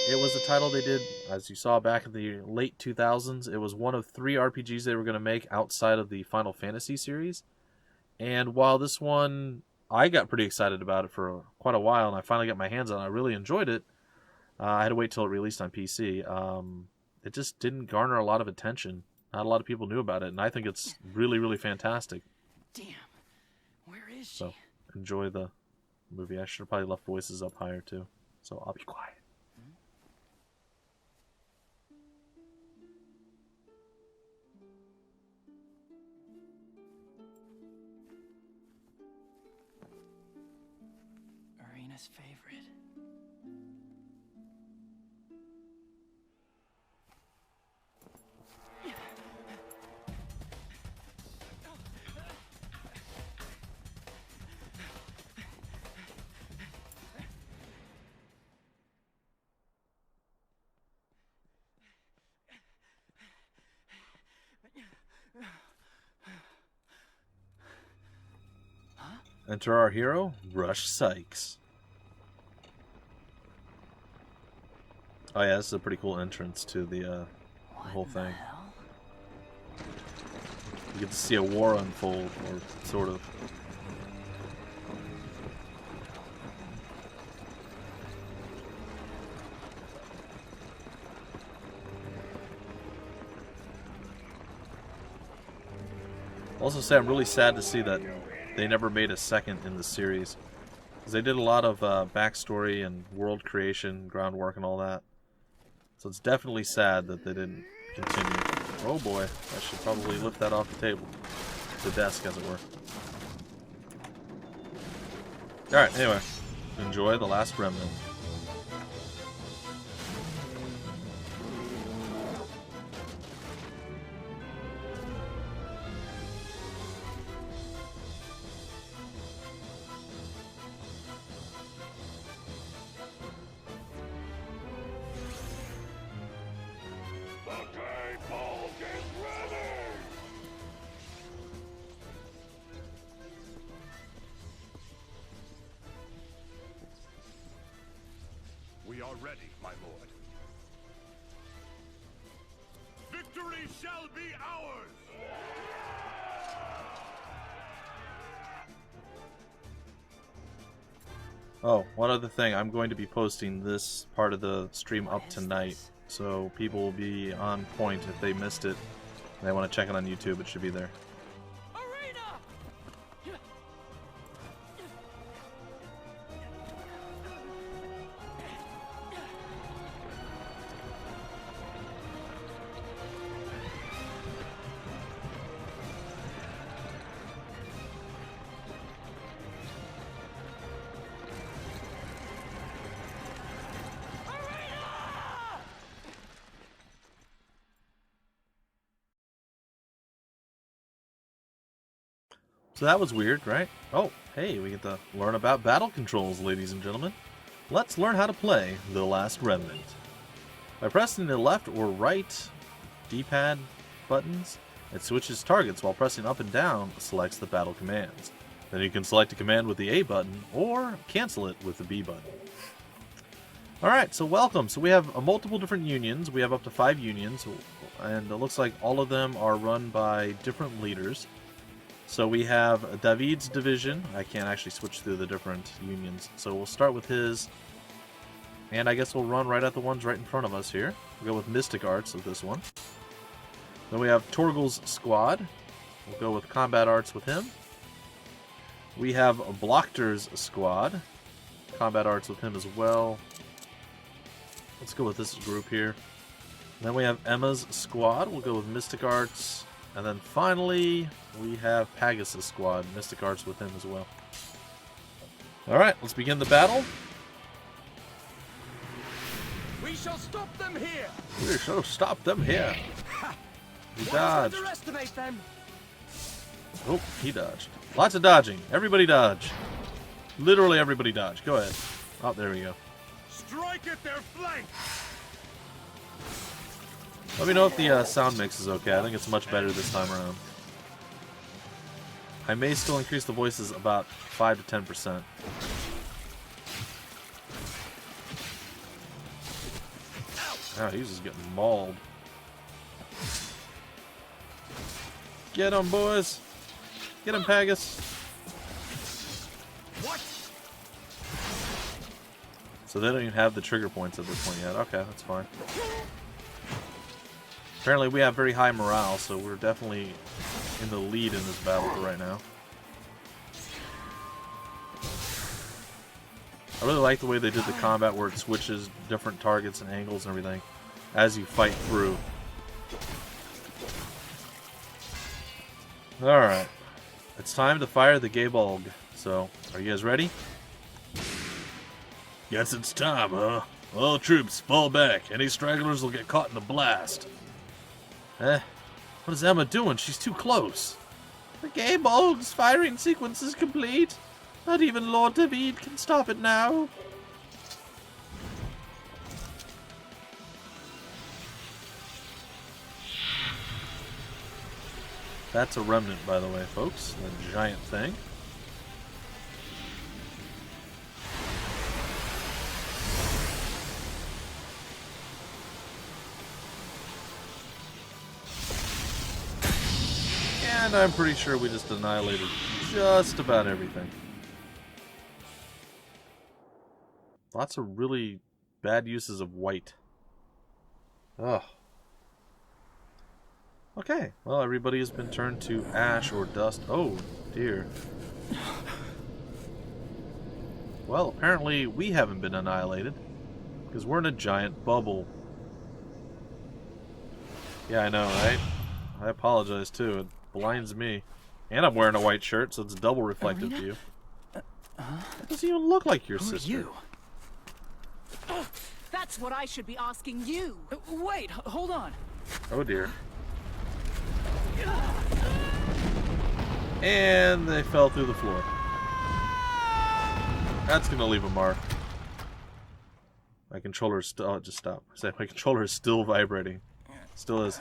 It was a title they did, as you saw, back in the late 2000s. It was one of 3 RPGs they were going to make outside of the Final Fantasy series. And while this one, I got pretty excited about it for quite a while, and I finally got my hands on it, I really enjoyed it. I had to wait till it released on PC. It just didn't garner a lot of attention. Not a lot of people knew about it, and I think it's really, really fantastic. Damn, where is she? So, enjoy the movie. I should have probably left voices up higher, too. So, I'll be quiet. Arena's favorite. Enter our hero, Rush Sykes. Oh yeah, this is a pretty cool entrance to the whole thing. You get to see a war unfold, or sort of. Also say I'm really sad to see that they never made a second in the series. Because they did a lot of backstory and world creation, groundwork and all that. So it's definitely sad that they didn't continue. Oh boy, I should probably lift that off the table. The desk, as it were. Alright, anyway. Enjoy The Last Remnant. We are ready, my lord. Victory shall be ours! Oh, one other thing. I'm going to be posting this part of the stream up tonight. So people will be on point if they missed it. And they want to check it on YouTube, it should be there. So that was weird, right? Oh, hey, we get to learn about battle controls, ladies and gentlemen. Let's learn how to play The Last Remnant. By pressing the left or right D-pad buttons, it switches targets, while pressing up and down selects the battle commands. Then you can select a command with the A button, or cancel it with the B button. Alright, so welcome. So we have multiple different unions. We have up to 5 unions, and it looks like all of them are run by different leaders. So we have David's division. I can't actually switch through the different unions. So we'll start with his. And I guess we'll run right at the ones right in front of us here. We'll go with Mystic Arts with this one. Then we have Torgal's squad. We'll go with Combat Arts with him. We have Blochter's squad. Combat Arts with him as well. Let's go with this group here. Then we have Emma's squad. We'll go with Mystic Arts. And then finally, we have Pegasus' squad, Mystic Arts with him as well. Alright, let's begin the battle. We shall stop them here! We shall stop them here. He dodged. Underestimate them! Oh, he dodged. Lots of dodging. Everybody dodge. Literally everybody dodge. Go ahead. Oh, there we go. Strike at their flank! Let me know if the sound mix is okay. I think it's much better this time around. I may still increase the voices about 5 to 10%. Oh, he's just getting mauled. Get him, boys! Get him, Pagus! What? So they don't even have the trigger points at this point yet. Okay, that's fine. Apparently we have very high morale, so we're definitely in the lead in this battle for right now. I really like the way they did the combat where it switches different targets and angles and everything as you fight through. Alright. It's time to fire the Gabolg. So, are you guys ready? Guess it's time, huh? All troops, fall back. Any stragglers will get caught in the blast. What is Emma doing? She's too close. The Gabolg's firing sequence is complete. Not even Lord David can stop it now. That's a remnant, by the way, folks. The giant thing. And I'm pretty sure we just annihilated just about everything. Lots of really bad uses of white. Ugh. Okay, well, everybody has been turned to ash or dust. Oh, dear. Well, apparently we haven't been annihilated, because we're in a giant bubble. Yeah, I know, right? I apologize, too. It blinds me. And I'm wearing a white shirt, so it's double reflective to you. It doesn't even look like your sister. Who are you? That's what I should be asking you. Wait, hold on. Oh, dear. And they fell through the floor. That's gonna leave a mark. My controller is still... Oh, just stop. My controller is still vibrating. Still is.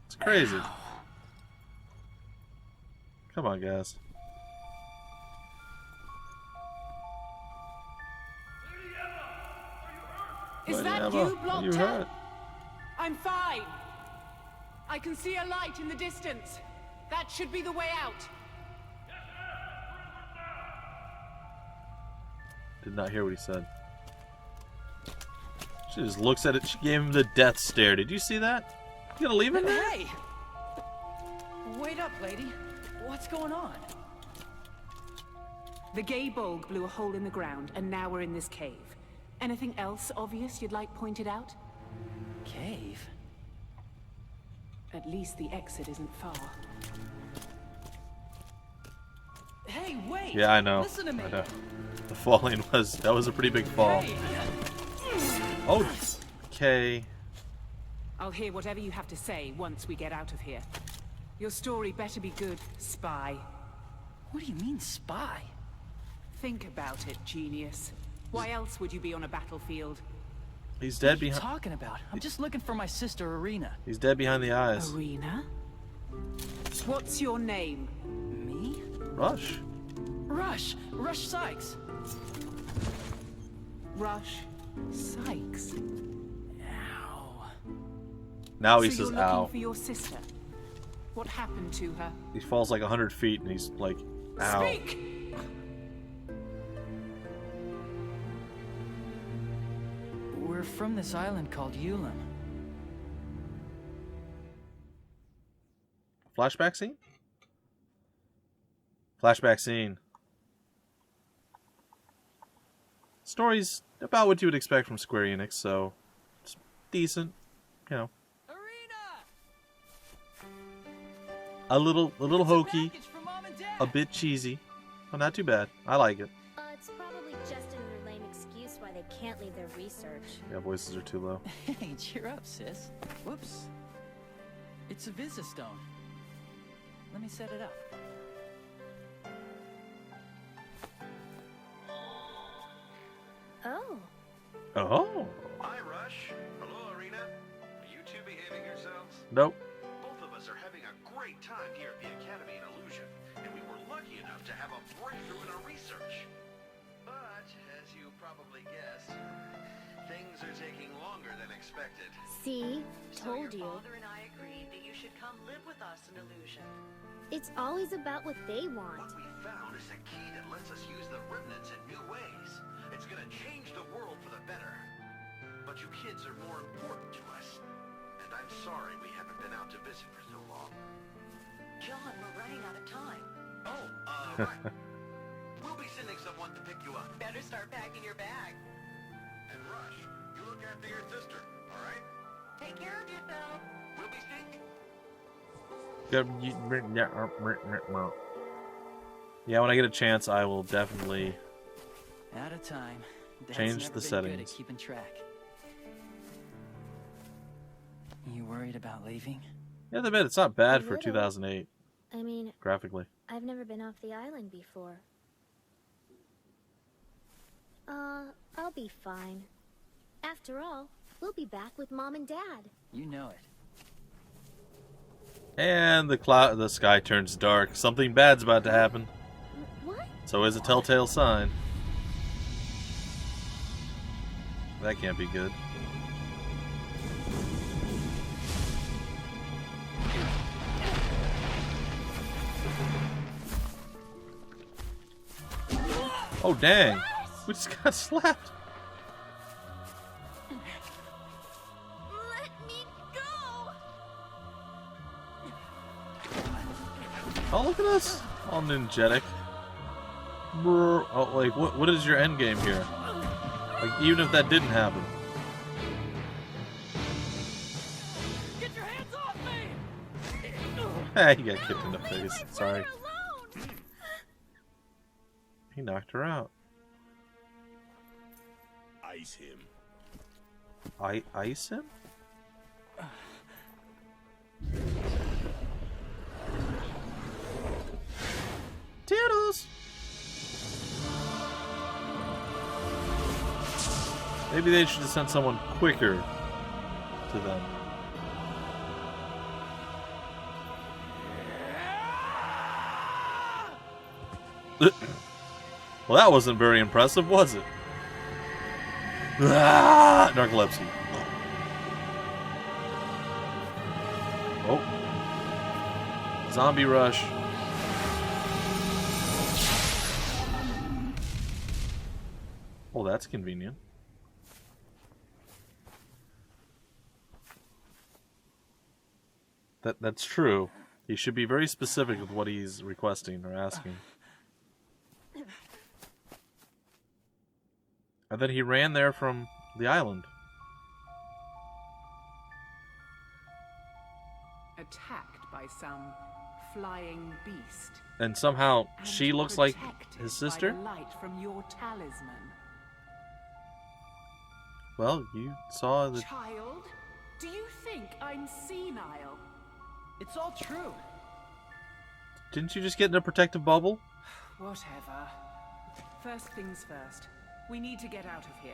It's crazy. Come on, guys. Is that Emma, you, are you Blocktail? hurt? I'm fine. I can see a light in the distance. That should be the way out. Did not hear what he said. She just looks at it. She gave him the death stare. Did you see that? You gonna leave him there? Hey! Wait up, lady. What's going on? The Gabolg blew a hole in the ground, and now we're in this cave. Anything else obvious you'd like pointed out? Cave? At least the exit isn't far. Hey, wait! Yeah, I know. Listen to me. I know. The falling was a pretty big fall. Hey! Oh, okay. I'll hear whatever you have to say once we get out of here. Your story better be good, spy. What do you mean, spy? Think about it, genius. Why else would you be on a battlefield? He's dead What are you behind. talking about? I'm just looking for my sister, Irina. He's dead behind the eyes. Arena? What's your name? Me? Rush. Rush Sykes. Rush Sykes. Ow. Now he So says, you're "Ow." looking for your sister. What happened to her? He falls like 100 feet, and he's like, "Ow." Speak! We're from this island called Ulam. Flashback scene? Flashback scene. Story's about what you would expect from Square Enix, so it's decent, you know. Irina! A little hokey, Package from Mom and Dad. a bit cheesy, but not too bad. I like it. It's probably just another lame excuse why they can't leave their research. Yeah, voices are too low. Hey, cheer up, sis. Whoops. It's a Visa stone. Let me set it up. Oh. Oh, Hi, Rush. Hello, Arena. Are you two behaving yourselves? nope. Both of us are having a great time here at the Academy in Illusion, and we were lucky enough to have a breakthrough in our research. But, as you probably guessed, things are taking longer than expected. See? Told So your you. father and I agreed that you should come live with us in Illusion. It's always about what they want. What we found is a key that lets us use the remnants in new ways. It's gonna change the world for the better. But you kids are more important to us. And I'm sorry we haven't been out to visit for so long. John, we're running out of time. Oh, right. We'll be sending someone to pick you up. Better start packing your bag. And Rush, you look after your sister, all right? Take care of yourself. We'll be seeing. Yeah, when I get a chance, I will definitely Out of time. Dad's change never the been settings. Good at keeping track. You worried about leaving? Yeah, I bet it's not bad for Little. 2008 I mean, graphically. I've never been off the island before. I'll be fine. After all, we'll be back with Mom and Dad. You know it. And the sky turns dark. Something bad's about to happen. What? So is a telltale sign. That can't be good. Oh dang! We just got slapped. Let me go! Oh, look at us! All ninjetic. Brr. Oh, like, what is your end game here? Like, even if that didn't happen. Get your hands off me! Hey, he got kicked in the face. Sorry. Alone! He knocked her out. Ice him. Ice him? Toodles! Maybe they should have sent someone quicker to them. Well, that wasn't very impressive, was it? Ah, narcolepsy. Oh. Zombie rush. Oh, that's convenient. That's true. He should be very specific with what he's requesting or asking. And then he ran there from the island. Attacked by some flying beast. And somehow And she looks like protected his by sister? the light from your talisman. Well, you saw the... Child, do you think I'm senile? It's all true. Didn't you just get in a protective bubble? Whatever. First things first. We need to get out of here.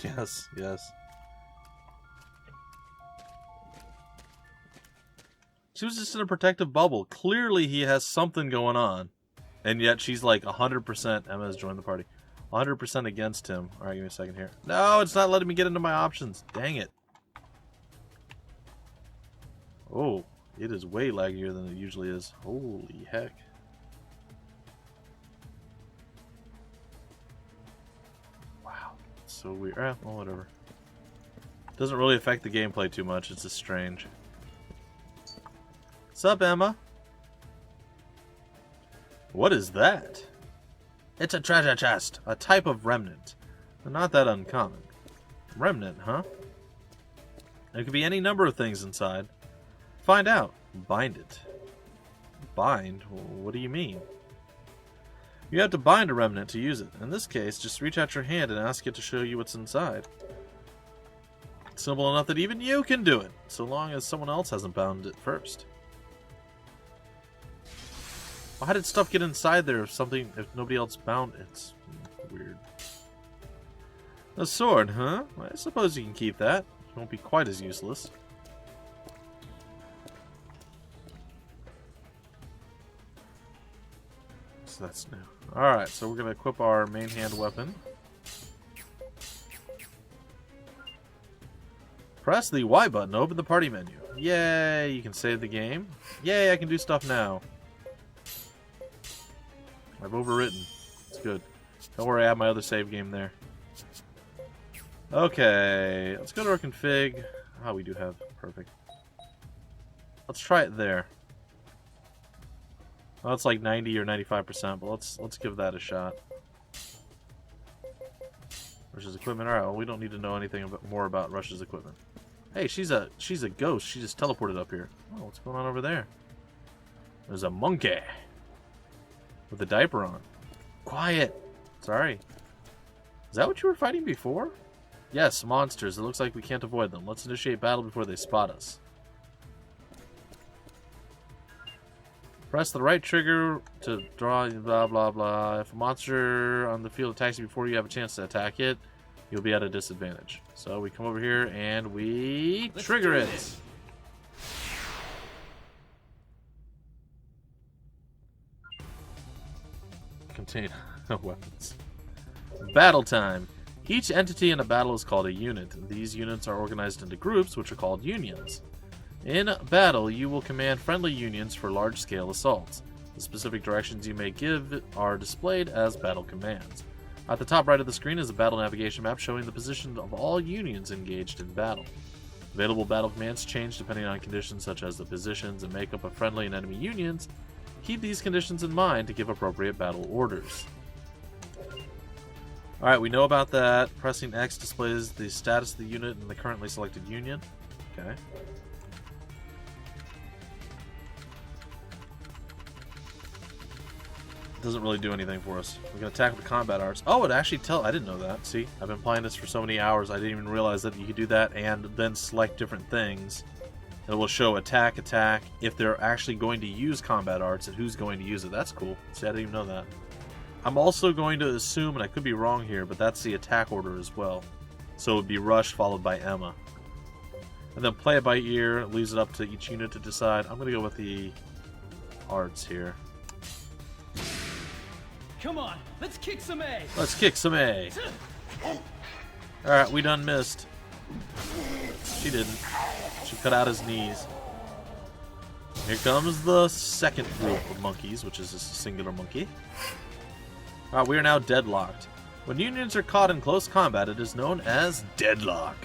Yes, yes. She was just in a protective bubble. Clearly he has something going on. And yet she's like 100%. Emma's joined the party. 100% against him. Alright, give me a second here. No, it's not letting me get into my options. Dang it. Oh, it is way laggier than it usually is. Holy heck. Wow. So weird. Well, whatever. Doesn't really affect the gameplay too much. It's just strange. Sup, Emma? What is that? It's a treasure chest, a type of remnant. But not that uncommon. Remnant, huh? There could be any number of things inside. Find out. Bind it. Bind? What do you mean? You have to bind a remnant to use it. In this case, just reach out your hand and ask it to show you what's inside. Simple enough that even you can do it, so long as someone else hasn't bound it first. How did stuff get inside there if nobody else bound it? It's weird. A sword, huh? Well, I suppose you can keep that. It won't be quite as useless. so that's new. Alright, so we're going to equip our main hand weapon. Press the Y button to open the party menu. Yay, you can save the game. Yay, I can do stuff now. I've overwritten. It's good. Don't worry, I have my other save game there. Okay, let's go to our config. Oh, we do have. Perfect. Let's try it there. Well, it's like 90 or 95%, but let's give that a shot. Rush's equipment. Alright, well, we don't need to know anything more about Rush's equipment. Hey, she's a ghost. She just teleported up here. Oh, what's going on over there? There's a monkey with a diaper on. Quiet. Sorry. Is that what you were fighting before? Yes, monsters. It looks like we can't avoid them. Let's initiate battle before they spot us. Press the right trigger to draw blah blah blah. If a monster on the field attacks you before you have a chance to attack it, you'll be at a disadvantage. So we come over here and we trigger it. Contain weapons. Battle time. Each entity in a battle is called a unit. These units are organized into groups, which are called unions. In battle, you will command friendly unions for large-scale assaults. The specific directions you may give are displayed as battle commands. At the top right of the screen is a battle navigation map showing the position of all unions engaged in battle. Available battle commands change depending on conditions such as the positions and makeup of friendly and enemy unions. Keep these conditions in mind to give appropriate battle orders. Alright, we know about that. Pressing X displays the status of the unit in the currently selected union. Okay. Doesn't really do anything for us. We can attack with combat arts. Oh, it actually I didn't know that. See, I've been playing this for so many hours, I didn't even realize that you could do that and then select different things. It will show attack, if they're actually going to use combat arts and who's going to use it. That's cool. See, I didn't even know that. I'm also going to assume, and I could be wrong here, but that's the attack order as well. So it would be Rush followed by Emma. And then play it by ear, leaves it up to each unit to decide. I'm going to go with the arts here. Come on, let's kick some A. Let's kick some A. Alright, we done missed. She didn't. She cut out his knees. Here comes the second group of monkeys, which is a singular monkey. Alright, we are now deadlocked. When unions are caught in close combat, it is known as deadlock.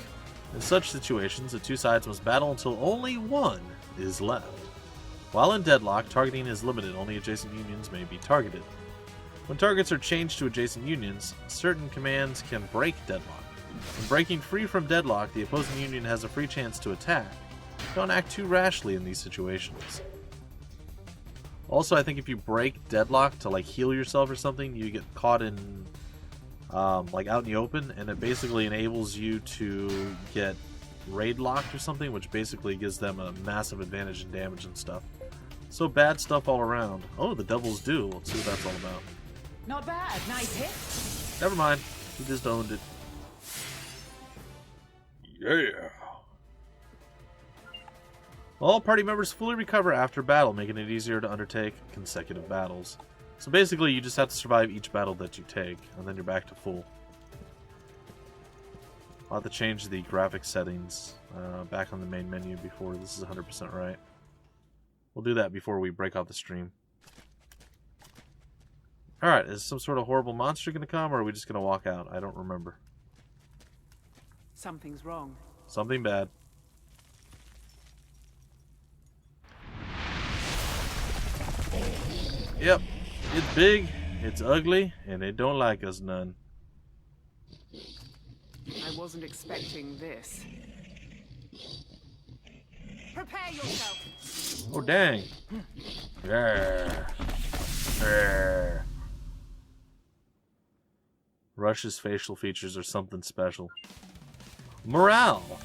In such situations, the two sides must battle until only one is left. While in deadlock, targeting is limited. Only adjacent unions may be targeted. When targets are changed to adjacent unions, certain commands can break deadlock. When breaking free from deadlock, the opposing union has a free chance to attack. Don't act too rashly in these situations. Also, I think if you break deadlock to like heal yourself or something, you get caught in like out in the open, and it basically enables you to get raid locked or something, which basically gives them a massive advantage in damage and stuff. So bad stuff all around. Oh, the Devil's Due. Let's see what that's all about. Not bad. Nice hit. Never mind. He just owned it. Yeah. All party members fully recover after battle, making it easier to undertake consecutive battles. So basically, you just have to survive each battle that you take, and then you're back to full. I'll have to change the graphic settings back on the main menu before this is 100% right. We'll do that before we break off the stream. Alright, is some sort of horrible monster going to come, or are we just going to walk out? I don't remember. Something's wrong. Something bad. Yep, it's big, it's ugly, and they don't like us none. I wasn't expecting this. Prepare yourself. Oh, dang. Yeah. Yeah. Rush's facial features are something special. Morale.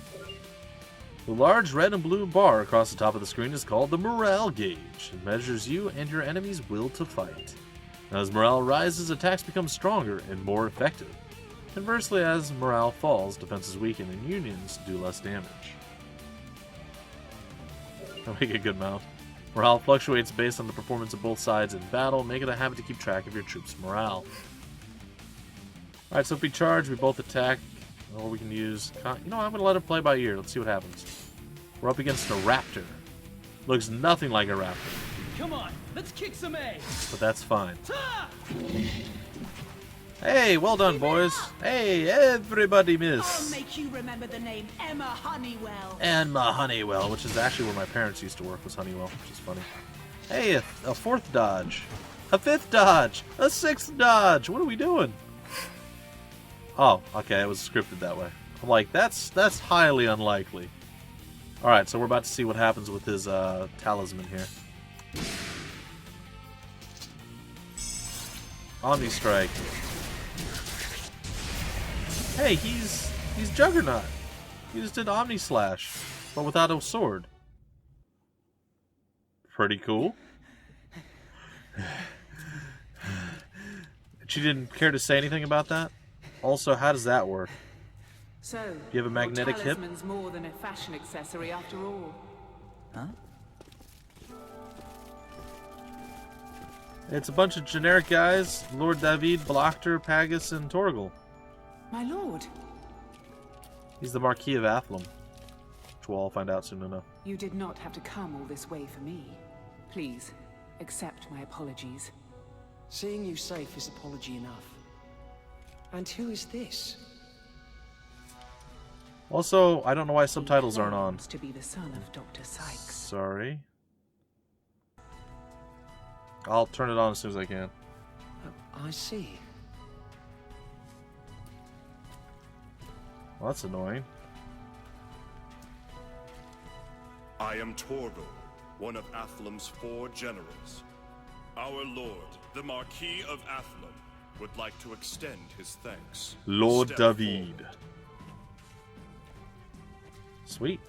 The large red and blue bar across the top of the screen is called the morale gauge. It measures you and your enemy's will to fight. As morale rises, attacks become stronger and more effective. Conversely, as morale falls, defenses weaken and unions do less damage. That'll make a good mount. Morale fluctuates based on the performance of both sides in battle. Make it a habit to keep track of your troops' morale. Alright, so if we charge, we both attack. Or we can use... I'm going to let it play by ear. Let's see what happens. We're up against a raptor. Looks nothing like a raptor. Come on, let's kick some ass. But that's fine. Ta! Hey, well done, boys. Hey, everybody I'll miss. make you remember the name Emma Honeywell. Emma Honeywell, which is actually where my parents used to work, was Honeywell, which is funny. Hey, a fourth dodge. A fifth dodge. A sixth dodge. What are we doing? Oh, okay, it was scripted that way. I'm like, that's highly unlikely. Alright, so we're about to see what happens with his talisman here. Omni Strike. Hey, he's Juggernaut. He just did Omni Slash, but without a sword. Pretty cool. She didn't care to say anything about that? Also, how does that work? So, You have a magnetic your hip? talisman's more than a fashion accessory after all. Huh? It's a bunch of generic guys. Lord David, Blochter, Pagus, and Torgal. My lord, He's the Marquis of Athlum, which we'll all find out soon enough. you did not have to come all this way for me. Please, accept my apologies. Seeing you safe is apology enough. And who is this? Also, I don't know why He subtitles aren't on. claims to be the son of Dr. Sykes. Sorry. I'll turn it on as soon as I can. I see. Well, that's annoying. I am Torgal, one of Athlum's 4 generals. Our lord, the Marquis of Athlum, would like to extend his thanks. Lord Step David. forward. Sweet.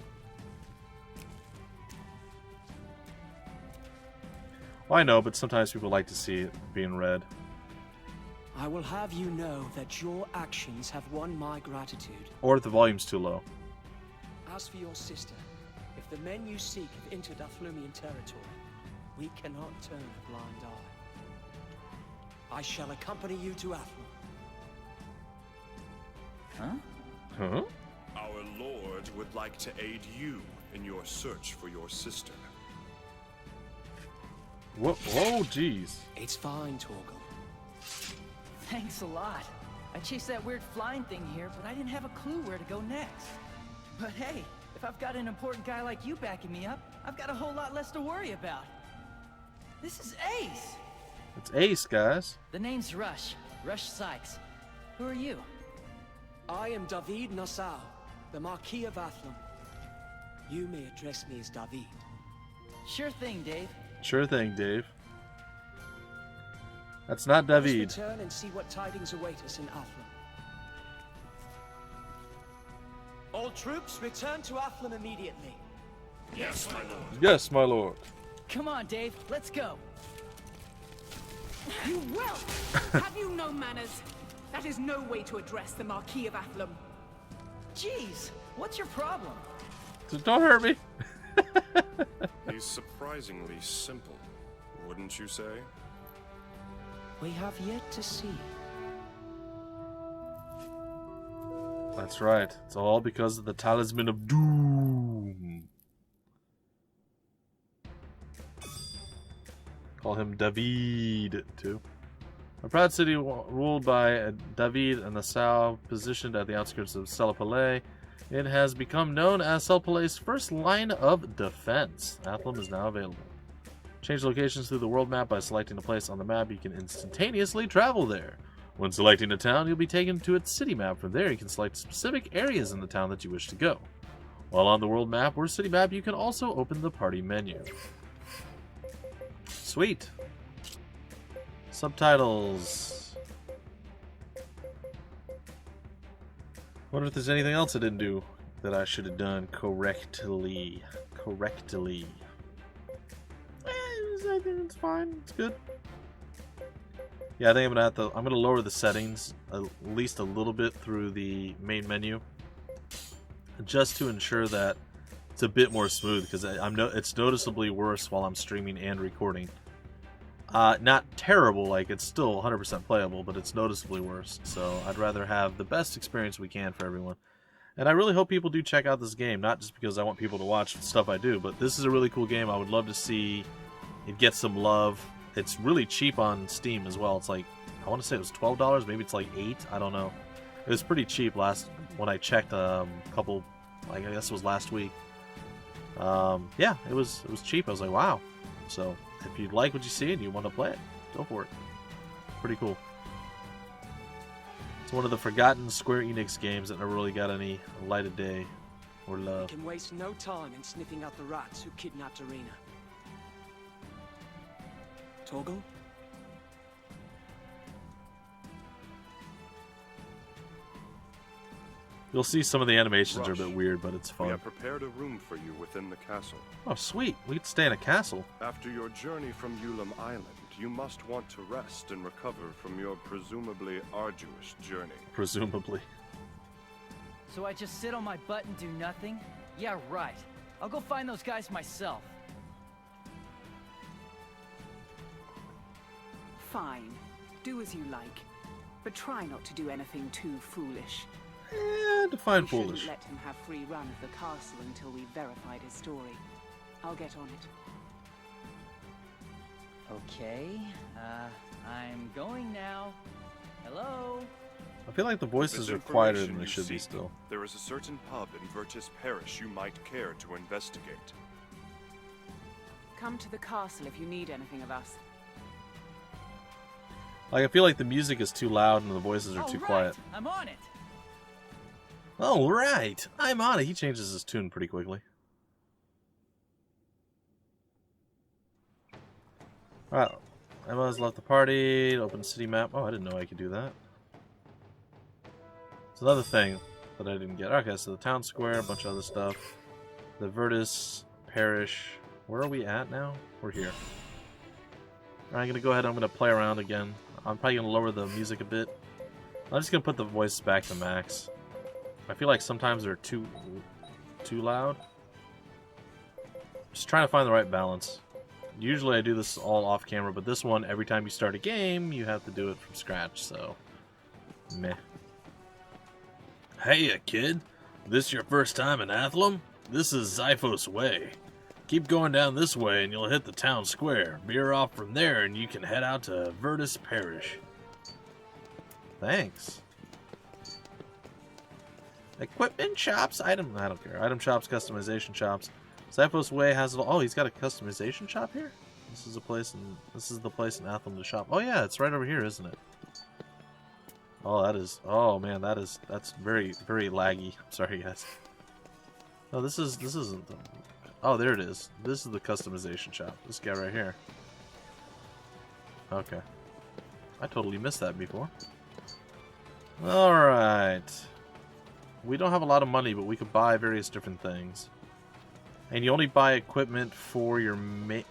Well, I know, but sometimes people like to see it being read. I will have you know that your actions have won my gratitude. Or if the volume's too low. As for your sister, if the men you seek have entered Athlumian territory, we cannot turn a blind eye. I shall accompany you to Athlum. Huh? Huh? Our lord would like to aid you in your search for your sister. Whoa, whoa, jeez. It's fine, Torgal. Thanks a lot. I chased that weird flying thing here, but I didn't have a clue where to go next. But hey, if I've got an important guy like you backing me up, I've got a whole lot less to worry about. This is Ace! It's Ace, guys. The name's Rush. Rush Sykes. Who are you? I am David Nassau, the Marquis of Athlum. You may address me as David. Sure thing, Dave. Sure thing, Dave. That's not Let us David. return and see what tidings await us in Athlum. All troops, return to Athlum immediately. Yes, my lord. Yes, my lord. Come on, Dave. Let's go. You will! Have you no manners? That is no way to address the Marquis of Athlum. Jeez, what's your problem? Just don't hurt me. He's surprisingly simple, wouldn't you say? We have yet to see. That's right. It's all because of the Talisman of Doom. Call him David, too. A proud city ruled by David and Nassau, positioned at the outskirts of Selipalais, it has become known as Selipalais's first line of defense. Athlum is now available. Change locations through the world map by selecting a place on the map. You can instantaneously travel there. When selecting a town, you'll be taken to its city map. From there, you can select specific areas in the town that you wish to go. While on the world map or city map, you can also open the party menu. Sweet. Subtitles. Wonder if there's anything else I didn't do that I should have done correctly. I think it's fine. It's good. Yeah, I think I'm gonna lower the settings at least a little bit through the main menu, just to ensure that it's a bit more smooth because it's noticeably worse while I'm streaming and recording. Not terrible, like it's still 100% playable, but it's noticeably worse. So I'd rather have the best experience we can for everyone. And I really hope people do check out this game, not just because I want people to watch stuff I do, but this is a really cool game. I would love to see it get some love. It's really cheap on Steam as well. It's like, I want to say it was $12, maybe it's like $8, I don't know. It was pretty cheap when I checked I guess it was last week. Yeah, it was cheap. I was like, wow. So if you like what you see and you want to play it, go for it. Pretty cool. It's one of the forgotten Square Enix games that never really got any light of day or love. We can waste no time in sniffing out the rats who kidnapped Arena. Torgal? You'll see some of the animations are a Rush. bit weird, but it's We fun. have prepared a room for you within the castle. Oh, sweet. We could stay in a castle. After your journey from Ulam Island, you must want to rest and recover from your presumably arduous journey. Presumably. So I just sit on my butt and do nothing? Yeah, right. I'll go find those guys myself. Fine. Do as you like. But try not to do anything too foolish. Define We foolish. shouldn't let him have free run of the castle until we've verified his story. I'll get on it. Okay, I'm going now. Hello? I feel like the With voices this are quieter information than they you should be seek, still. There is a certain pub in Virtus Parish you might care to investigate. Come to the castle if you need anything of us. Like, I feel like the music is too loud and the voices are too All quiet. right, I'm on it. All right, I'm on it. He changes his tune pretty quickly. Alright, Emma's left the party. Open city map. Oh, I didn't know I could do that. It's another thing that I didn't get. Okay, so the town square, a bunch of other stuff. The Virtus Parish. Where are we at now? We're here. Alright, I'm gonna go ahead. I'm gonna play around again. I'm probably gonna lower the music a bit. I'm just gonna put the voice back to max. I feel like sometimes they're too loud. Just trying to find the right balance. Usually I do this all off camera, but this one, every time you start a game, you have to do it from scratch, so meh. Hey, kid. This your first time in Athlum? This is Zyphos Way. Keep going down this way and you'll hit the town square. Veer off from there and you can head out to Virtus Parish. Thanks. Equipment shops, I don't care. Item shops, customization shops. Zyphos Way has it all. Oh, he's got a customization shop here? This is the place in Athlum to shop. Oh yeah, it's right over here, isn't it? Oh, that is. Oh man, that's very, very laggy. Sorry, guys. No, this isn't the. Oh, there it is. This is the customization shop. This guy right here. Okay. I totally missed that before. Alright. We don't have a lot of money, but we could buy various different things. And you only buy equipment for your main...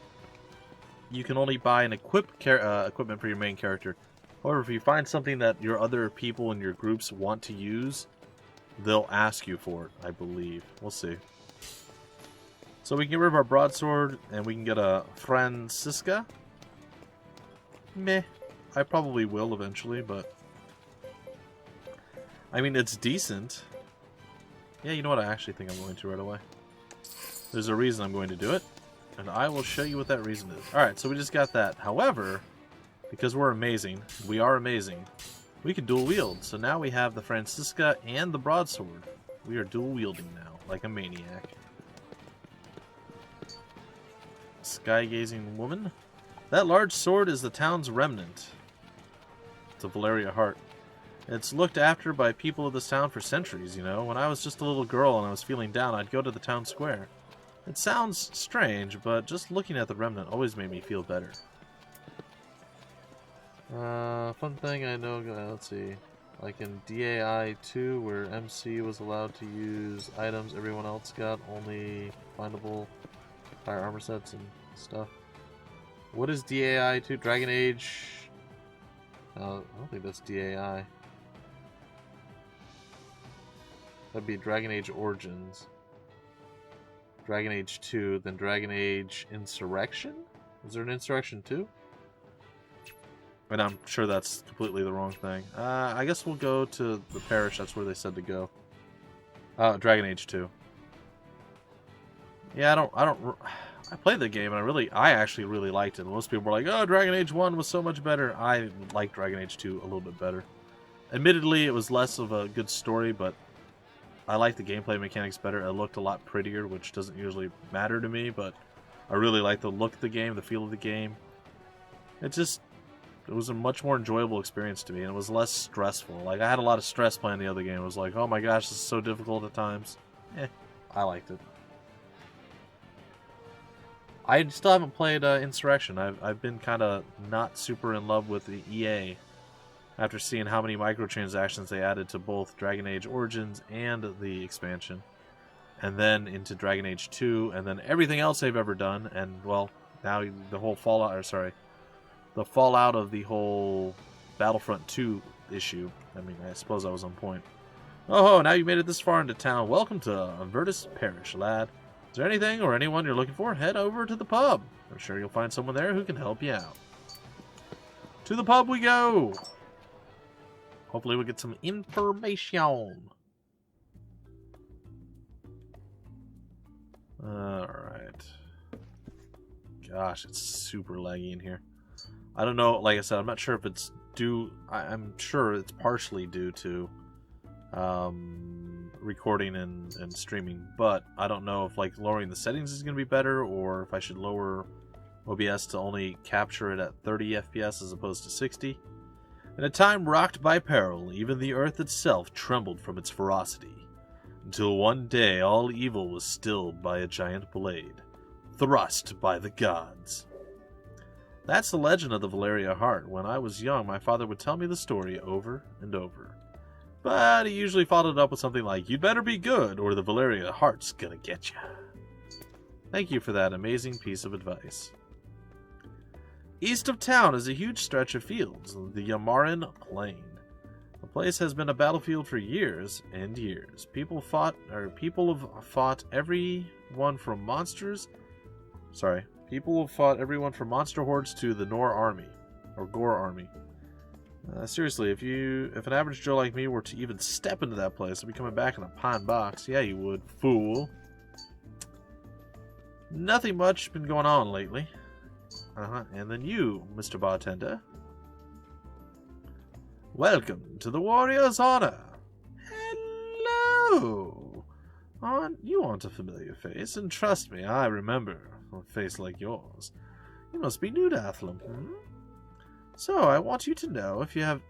You can only buy an equipment for your main character. However, if you find something that your other people in your groups want to use, they'll ask you for it, I believe. We'll see. So we can get rid of our broadsword, and we can get a Francisca. Meh. I probably will eventually, but... I mean, it's decent. Yeah, you know what? I actually think I'm going to right away. There's a reason I'm going to do it, and I will show you what that reason is. Alright, so we just got that. However, because we're amazing, we are amazing, we can dual wield. So now we have the Francisca and the broadsword. We are dual wielding now, like a maniac. Sky-gazing woman. That large sword is the town's remnant. It's a Valeria heart. It's looked after by people of this town for centuries, you know. When I was just a little girl and I was feeling down, I'd go to the town square. It sounds strange, but just looking at the remnant always made me feel better. Fun thing I know, let's see. Like in DAI 2, where MC was allowed to use items everyone else got, only findable higher armor sets and stuff. What is DAI 2? Dragon Age? I don't think that's DAI. That'd be Dragon Age Origins. Dragon Age 2, then Dragon Age Insurrection? Is there an Insurrection 2? And I'm sure that's completely the wrong thing. I guess we'll go to the parish. That's where they said to go. Dragon Age 2. Yeah, I played the game and I actually really liked it. Most people were like, "Oh, Dragon Age 1 was so much better." I liked Dragon Age 2 a little bit better. Admittedly, it was less of a good story, but I liked the gameplay mechanics better. It looked a lot prettier, which doesn't usually matter to me, but I really liked the look of the game, the feel of the game. It was a much more enjoyable experience to me, and it was less stressful. Like, I had a lot of stress playing the other game. It was like, oh my gosh, this is so difficult at times. I liked it. I still haven't played Insurrection. I've been kind of not super in love with the EA after seeing how many microtransactions they added to both Dragon Age Origins and the expansion. And then into Dragon Age 2, and then everything else they've ever done, and, well, now the whole the fallout of the whole Battlefront 2 issue. I mean, I suppose I was on point. Oh, now you made it this far into town. Welcome to Avertus Parish, lad. Is there anything or anyone you're looking for? Head over to the pub. I'm sure you'll find someone there who can help you out. To the pub we go! Hopefully we'll get some information. Alright. Gosh, it's super laggy in here. I don't know, like I said, I'm not sure if it's due... I'm sure it's partially due to recording and streaming, but I don't know if like lowering the settings is going to be better, or if I should lower OBS to only capture it at 30 FPS as opposed to 60. In a time rocked by peril, even the earth itself trembled from its ferocity, until one day all evil was stilled by a giant blade, thrust by the gods. That's the legend of the Valeria Heart. When I was young, my father would tell me the story over and over. But he usually followed it up with something like, "You'd better be good, or the Valeria Heart's gonna get you." Thank you for that amazing piece of advice. East of town is a huge stretch of fields, the Yamaran Plain. The place has been a battlefield for years and years. People have fought everyone from monster hordes to the Gore army. Seriously, if an average Joe like me were to even step into that place, I'd be coming back in a pine box. Yeah, you would, fool. Nothing much been going on lately. And then you, Mr. Bartender. Welcome to the Warrior's Honor. Hello. You aren't a familiar face, and trust me, I remember a face like yours. You must be new to Athlum, So, I want you to know, if you have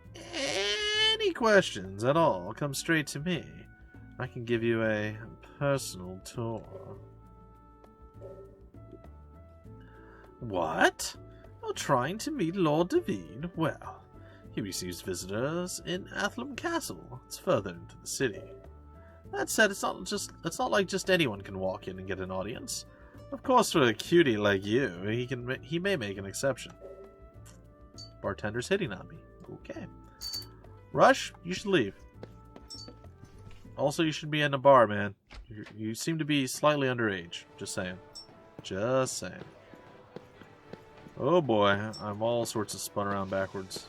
any questions at all, come straight to me. I can give you a personal tour. What? You're trying to meet Lord David? Well, he receives visitors in Athlum Castle. It's further into the city. That said, it's not like just anyone can walk in and get an audience. Of course, for a cutie like you, he may make an exception. Bartender's hitting on me. Okay. Rush, you should leave. Also, you should be in a bar, man. You seem to be slightly underage. Just saying. Just saying. Oh boy, I'm all sorts of spun around backwards.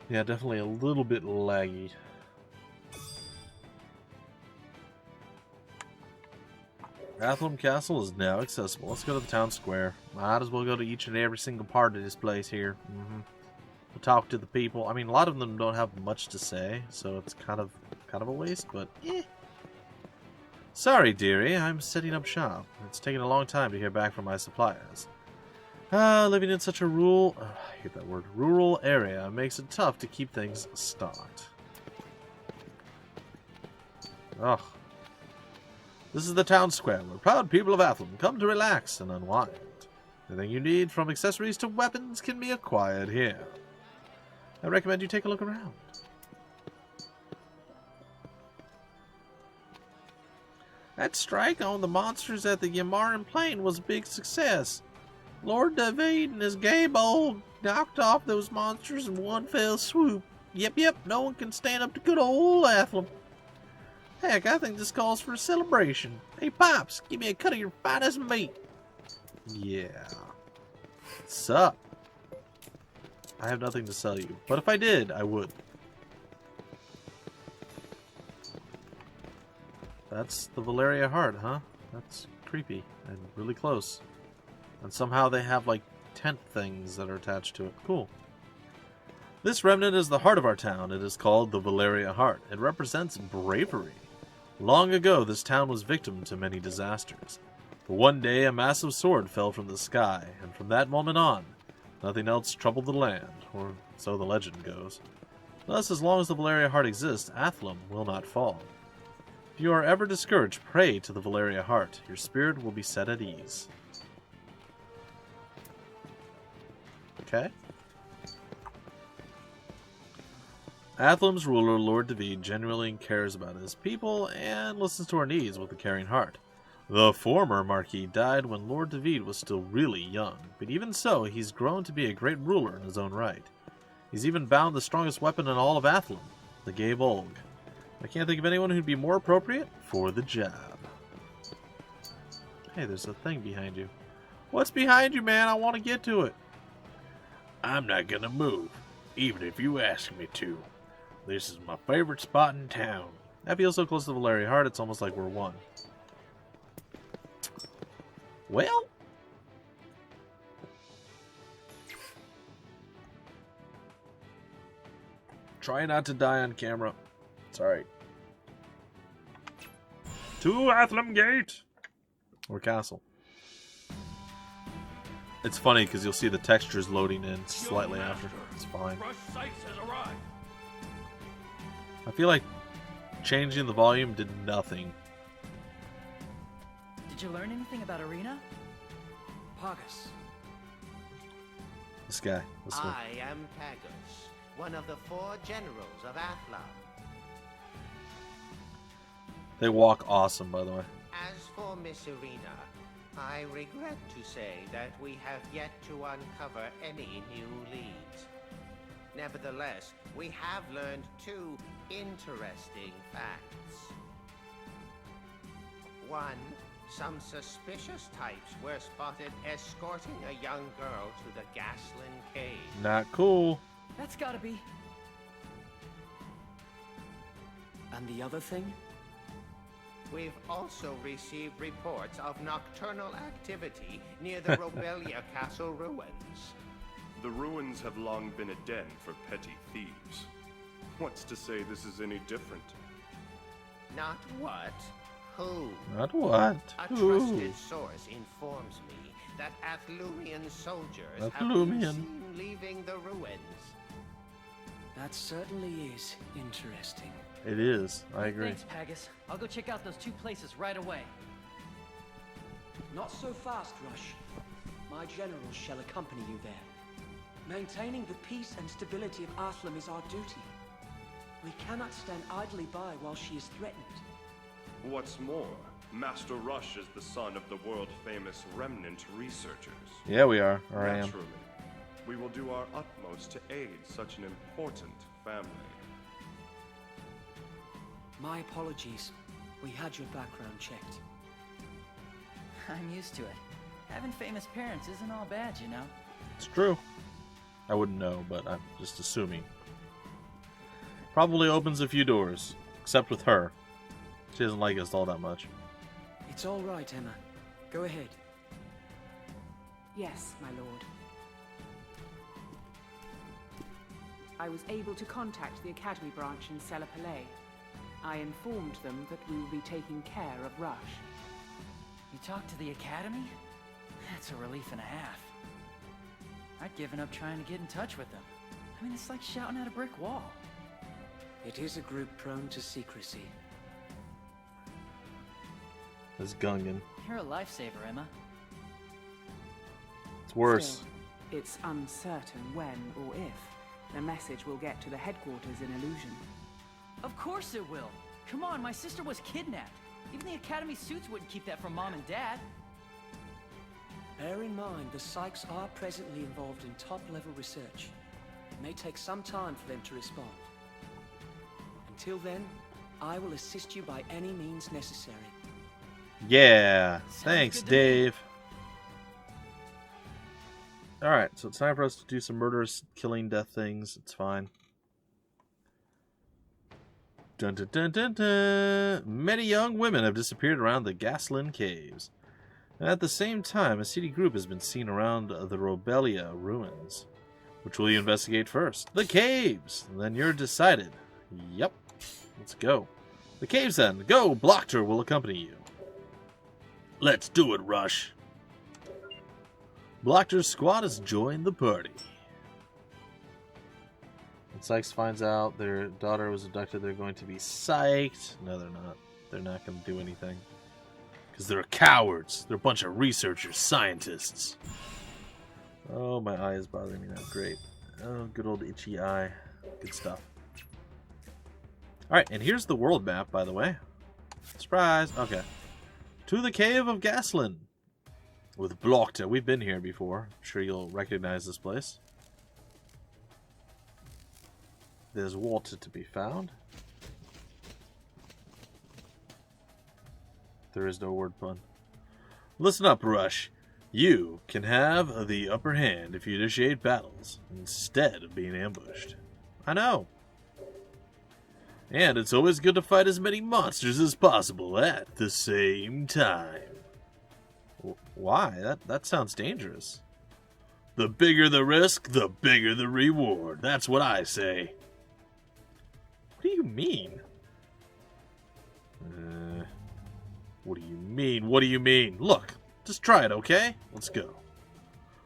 Yeah, definitely a little bit laggy. Athlum Castle is now accessible. Let's go to the town square. Might as well go to each and every single part of this place here. We'll talk to the people. I mean, a lot of them don't have much to say, so it's kind of a waste, but eh. Sorry, dearie, I'm setting up shop. It's taken a long time to hear back from my suppliers. Living in such a rural area makes it tough to keep things stocked. Ugh. This is the town square, where proud people of Athlum come to relax and unwind. Anything you need, from accessories to weapons, can be acquired here. I recommend you take a look around. That strike on the monsters at the Yamaran Plain was a big success. Lord David and his gay bold knocked off those monsters in one fell swoop. Yep, no one can stand up to good old Athlum. Heck, I think this calls for a celebration. Hey, Pops, give me a cut of your finest meat. Yeah. Sup? I have nothing to sell you, but if I did, I would. That's the Valeria heart, huh? That's creepy and really close. And somehow they have like tent things that are attached to it. Cool. This remnant is the heart of our town. It is called the Valeria Heart. It represents bravery. Long ago, this town was victim to many disasters. But one day, a massive sword fell from the sky, and from that moment on, nothing else troubled the land, or so the legend goes. Thus, as long as the Valeria Heart exists, Athlum will not fall. If you are ever discouraged, pray to the Valeria Heart. Your spirit will be set at ease. Okay. Athlum's ruler, Lord David, genuinely cares about his people and listens to our needs with a caring heart. The former Marquis died when Lord David was still really young, but even so, he's grown to be a great ruler in his own right. He's even bound the strongest weapon in all of Athlum, the Gaebolg. I can't think of anyone who'd be more appropriate for the job. Hey, there's a thing behind you. What's behind you, man? I want to get to it. I'm not gonna move, even if you ask me to. This is my favorite spot in town. I feel so close to the Valeria Heart, it's almost like we're one. Well? Try not to die on camera. Sorry. To Athlum Gate! Or castle. It's funny because you'll see the textures loading in slightly after. It's fine. Sykes has arrived. I feel like changing the volume did nothing. Did you learn anything about Arena? Pagus. This guy. This one. I am Pagus, one of the 4 generals of Athlum. They walk awesome, by the way. As for Miss Arena, I regret to say that we have yet to uncover any new leads. Nevertheless, we have learned 2 interesting facts. 1. Some suspicious types were spotted escorting a young girl to the Gaslin Cave. Not cool. That's gotta be. And the other thing? We've also received reports of nocturnal activity near the Robelia Castle ruins. The ruins have long been a den for petty thieves. What's to say this is any different? Not what, who? Not what? A Who? trusted source informs me that Athlumian soldiers have been Athlumian. seen leaving the ruins. That certainly is interesting. It is. I agree. Thanks, Pagus. I'll go check out those 2 places right away. Not so fast, Rush. My generals shall accompany you there. Maintaining the peace and stability of Athlum is our duty. We cannot stand idly by while she is threatened. What's more, Master Rush is the son of the world-famous Remnant researchers. Yeah, we are. Or I am. Naturally, we will do our utmost to aid such an important family. My apologies. We had your background checked. I'm used to it. Having famous parents isn't all bad, you know. It's true. I wouldn't know, but I'm just assuming. Probably opens a few doors. Except with her. She doesn't like us all that much. It's all right, Emma. Go ahead. Yes, my lord. I was able to contact the Academy branch in Palais. I informed them that we will be taking care of Rush. You talked to the Academy? That's a relief and a half. I'd given up trying to get in touch with them. I mean, it's like shouting at a brick wall. It is a group prone to secrecy. This Gungan. You're a lifesaver, Emma. It's worse. Still, it's uncertain when or if the message will get to the headquarters in Illusion. Of course it will. Come on, my sister was kidnapped. Even the Academy suits wouldn't keep that from Mom and Dad. Bear in mind, the Sykes are presently involved in top-level research. It may take some time for them to respond. Until then, I will assist you by any means necessary. Yeah. Sounds Thanks, good to me. Dave. Alright, so it's time for us to do some murderous killing death things. It's fine. Dun dun dun dun dun. Many young women have disappeared around the Gaslin Caves. At the same time, a seedy group has been seen around the Robelia ruins. Which will you investigate first? The caves! Then you're decided. Yep. Let's go. The caves then. Go! Blockter will accompany you. Let's do it, Rush. Blockter's squad has joined the party. When Sykes finds out their daughter was abducted, they're going to be psyched. No, they're not. They're not going to do anything. Because they're cowards. They're a bunch of researchers, scientists. Oh, my eye is bothering me now. Great. Oh, good old itchy eye. Good stuff. Alright, and here's the world map, by the way. Surprise! Okay. To the Cave of Gaslin. With Blockter. We've been here before. I'm sure you'll recognize this place. There's water to be found. There is no word pun. Listen up, Rush. You can have the upper hand if you initiate battles instead of being ambushed. I know. And it's always good to fight as many monsters as possible at the same time. Why? That sounds dangerous. The bigger the risk, the bigger the reward. That's what I say. What do you mean? What do you mean? What do you mean? Look, just try it, okay? Let's go.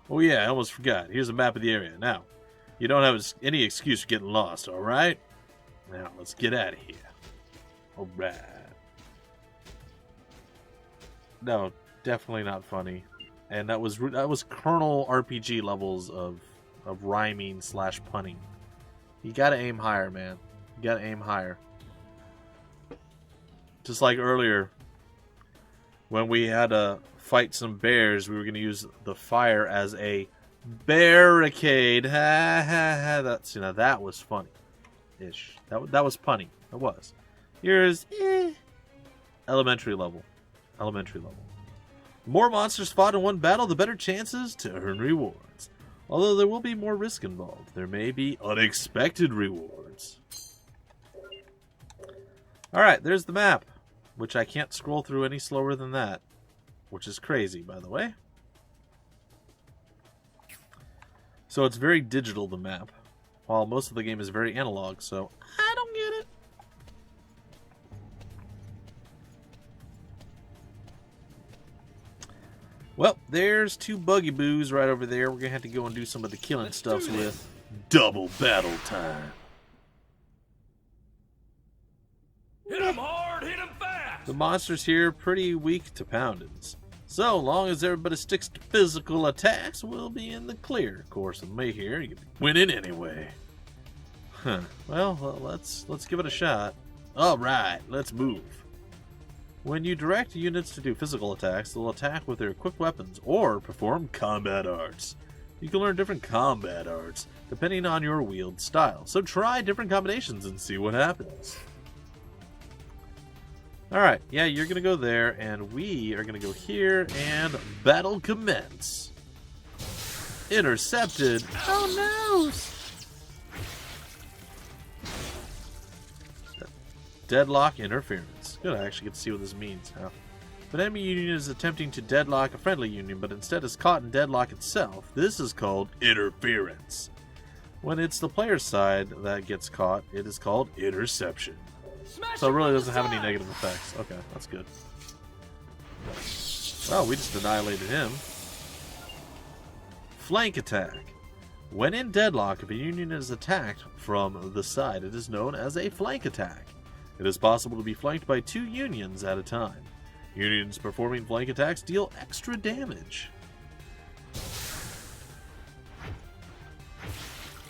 Oh yeah, I almost forgot. Here's a map of the area. Now, you don't have any excuse for getting lost, alright? Now, let's get out of here. Alright. No, definitely not funny. And that was Colonel RPG levels of rhyming / punning. You gotta aim higher, man. You gotta aim higher. Just like earlier, when we had to fight some bears, we were gonna use the fire as a barricade. Ha ha ha. That's, you know, that was funny. Ish. That was punny. It was. Here's elementary level. Elementary level. The more monsters fought in one battle, the better chances to earn rewards. Although there will be more risk involved, there may be unexpected rewards. Alright, there's the map, which I can't scroll through any slower than that, which is crazy, by the way. So it's very digital, the map, while most of the game is very analog, so I don't get it. Well, there's two buggy boos right over there. We're going to have to go and do some of the killing stuffs with. Double battle time. Hit 'em hard, hit 'em fast! The monsters here are pretty weak to poundings. So long as everybody sticks to physical attacks, we'll be in the clear. Of course, with me here, you can win it anyway. Huh. Well, let's give it a shot. Alright, let's move. When you direct units to do physical attacks, they'll attack with their equipped weapons or perform combat arts. You can learn different combat arts depending on your wield style. So try different combinations and see what happens. Alright, yeah, you're going to go there, and we are going to go here, and battle commence. Intercepted. Oh no! Deadlock interference. Good, I actually get to see what this means. If an enemy union is attempting to deadlock a friendly union, but instead is caught in deadlock itself, this is called interference. When it's the player's side that gets caught, it is called interception. So it really doesn't have any negative effects. Okay, that's good. Oh, we just annihilated him. Flank attack. When in deadlock, if a union is attacked from the side, it is known as a flank attack. It is possible to be flanked by two unions at a time. Unions performing flank attacks deal extra damage.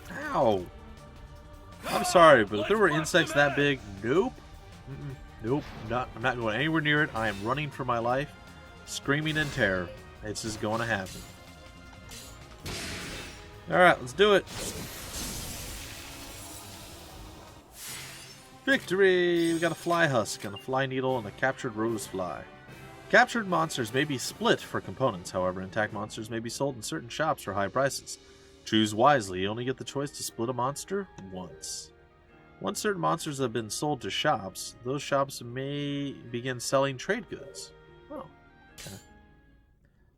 Ow! I'm sorry, but if there were insects that big, nope. Nope, I'm not going anywhere near it. I am running for my life, screaming in terror. It's just going to happen. Alright, let's do it. Victory! We got a fly husk and a fly needle and a captured rose fly. Captured monsters may be split for components, however, intact monsters may be sold in certain shops for high prices. Choose wisely, you only get the choice to split a monster once. Once certain monsters have been sold to shops, those shops may begin selling trade goods. Oh, okay.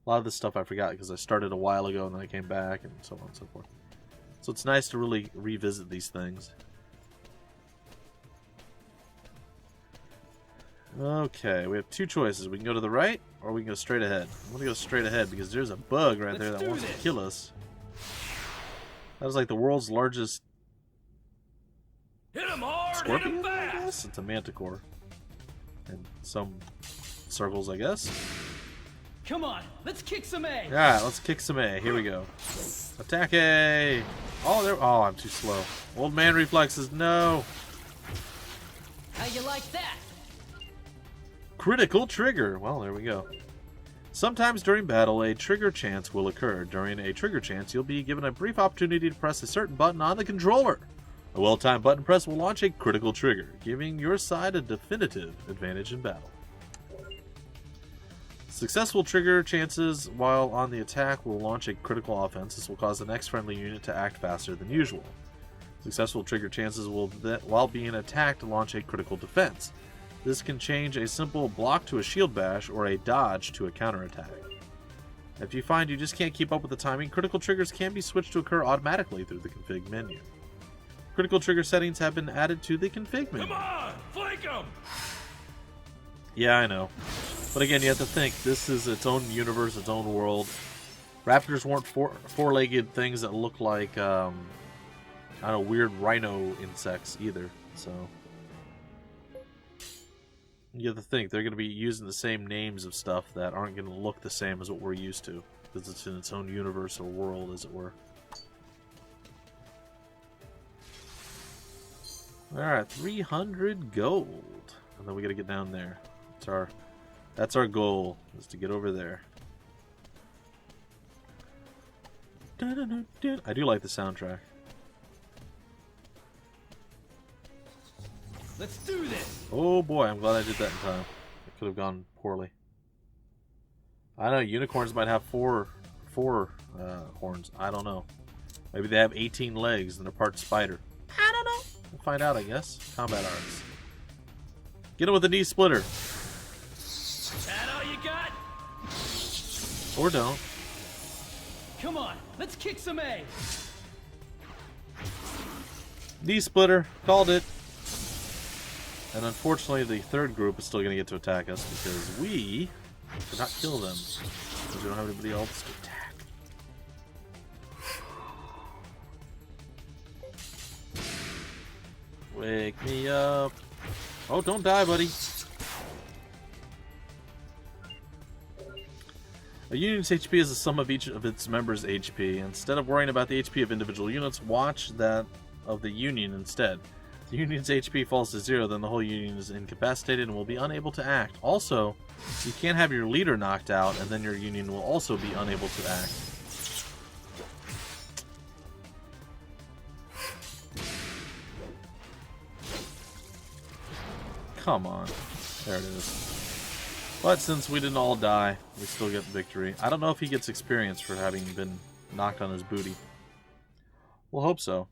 A lot of this stuff I forgot because I started a while ago and then I came back and so on and so forth. So it's nice to really revisit these things. Okay, we have two choices. We can go to the right, or we can go straight ahead. I'm going to go straight ahead because there's a bug right there that wants to kill us. That was like the world's largest Hit him hard, scorpion, hit him I fast. guess? It's a manticore. In some circles, I guess. Come on, let's kick some A. Alright, let's kick some A. Here we go. Attack A! Oh, there. Oh, I'm too slow. Old man reflexes, no! How you like that? Critical trigger. Well, there we go. Sometimes during battle, a trigger chance will occur. During a trigger chance, you'll be given a brief opportunity to press a certain button on the controller. A well-timed button press will launch a critical trigger, giving your side a definitive advantage in battle. Successful trigger chances while on the attack will launch a critical offense. This will cause the next friendly unit to act faster than usual. Successful trigger chances will, while being attacked, launch a critical defense. This can change a simple block to a shield bash or a dodge to a counterattack. If you find you just can't keep up with the timing, critical triggers can be switched to occur automatically through the config menu. Critical trigger settings have been added to the config menu. Come on, flank him. Yeah, I know. But again, you have to think, this is its own universe, its own world. Raptors weren't four-legged things that look like, I don't know, weird rhino insects either, so... You have to think, they're going to be using the same names of stuff that aren't going to look the same as what we're used to. Because it's in its own universe or world, as it were. Alright, 300 gold. And then we got to get down there. That's our goal, is to get over there. I do like the soundtrack. Let's do this. Oh boy, I'm glad I did that in time. It could have gone poorly. I know, unicorns might have four horns. I don't know. Maybe they have 18 legs and they're part spider. I don't know. We'll find out, I guess. Combat arts. Get him with a knee splitter. That all you got? Or don't. Come on, let's kick some A. Knee splitter. Called it. And unfortunately, the third group is still going to get to attack us because we did not kill them. Because we don't have anybody else to attack. Wake me up. Oh, don't die, buddy. A unit's HP is the sum of each of its members' HP. Instead of worrying about the HP of individual units, watch that of the Union instead. If the Union's HP falls to 0, then the whole Union is incapacitated and will be unable to act. Also, you can't have your leader knocked out, and then your Union will also be unable to act. Come on. There it is. But since we didn't all die, we still get victory. I don't know if he gets experience for having been knocked on his booty. We'll hope so.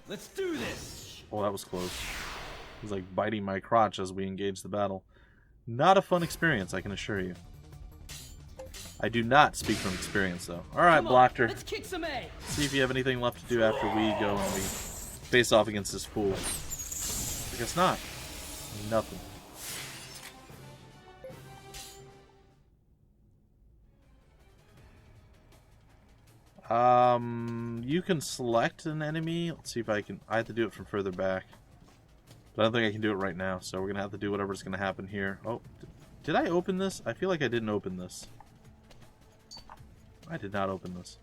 Let's do this. Oh, that was close. He was like biting my crotch as we engaged the battle. Not a fun experience, I can assure you. I do not speak from experience, though. Alright, Blocker. Let's kick some A. See if you have anything left to do after we go and we face off against this fool. I guess not. Nothing. You can select an enemy. Let's see if I can. I have to do it from further back. But I don't think I can do it right now, so we're going to have to do whatever's going to happen here. Oh, did I open this? I feel like I didn't open this. I did not open this.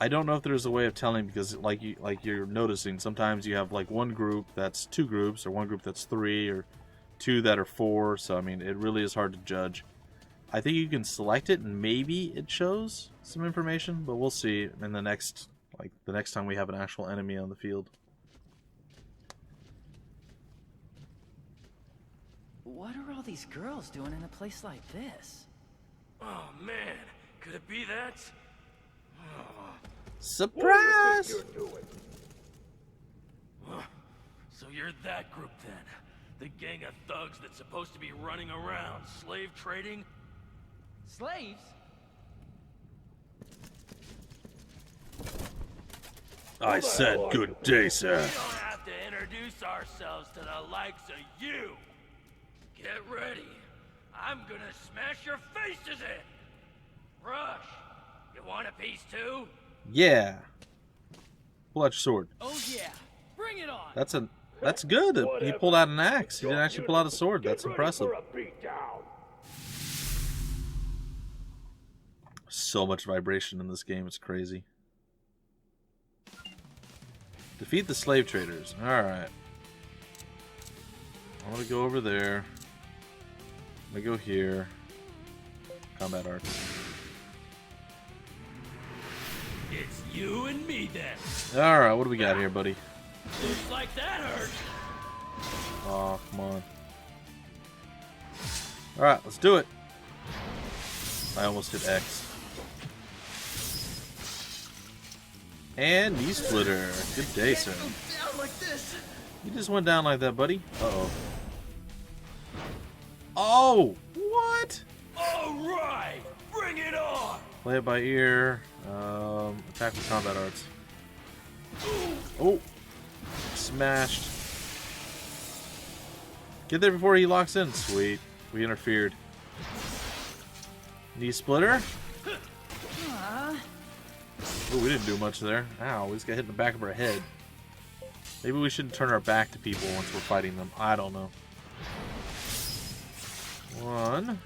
I don't know if there's a way of telling because like you're noticing, sometimes you have like one group that's 2 groups, or one group that's 3, or 2 that are 4, so I mean, it really is hard to judge. I think you can select it and maybe it shows some information, but we'll see in the next Like the next time we have an actual enemy on the field. What are all these girls doing in a place like this? Oh man, could it be that? Surprise! So you're that group then? The gang of thugs that's supposed to be running around, slave trading? Slaves? I said good day, sir. We don't have to introduce ourselves to the likes of you. Get ready. I'm gonna smash your faces in. Rush, you want a piece too? Yeah. Pull out your sword. Oh yeah, bring it on! That's good. He pulled out an axe. He didn't actually pull out a sword. That's impressive. So much vibration in this game. It's crazy. Defeat the slave traders. Alright. I'm going to go over there. I'm going to go here. Combat arts. It's you and me then. Alright, what do we got here, buddy? Looks like that hurt. Oh, come on. Alright, let's do it. I almost hit X. And knee splitter. Good day, sir. Down like this. You just went down like that, buddy. Uh-oh. Oh! What? Alright, bring it on. Play it by ear. Attack with combat arts. Oh! Smashed. Get there before he locks in. Sweet. We interfered. Knee splitter. Oh, we didn't do much there. Ow, we just got hit in the back of our head. Maybe we shouldn't turn our back to people once we're fighting them. I don't know. 1,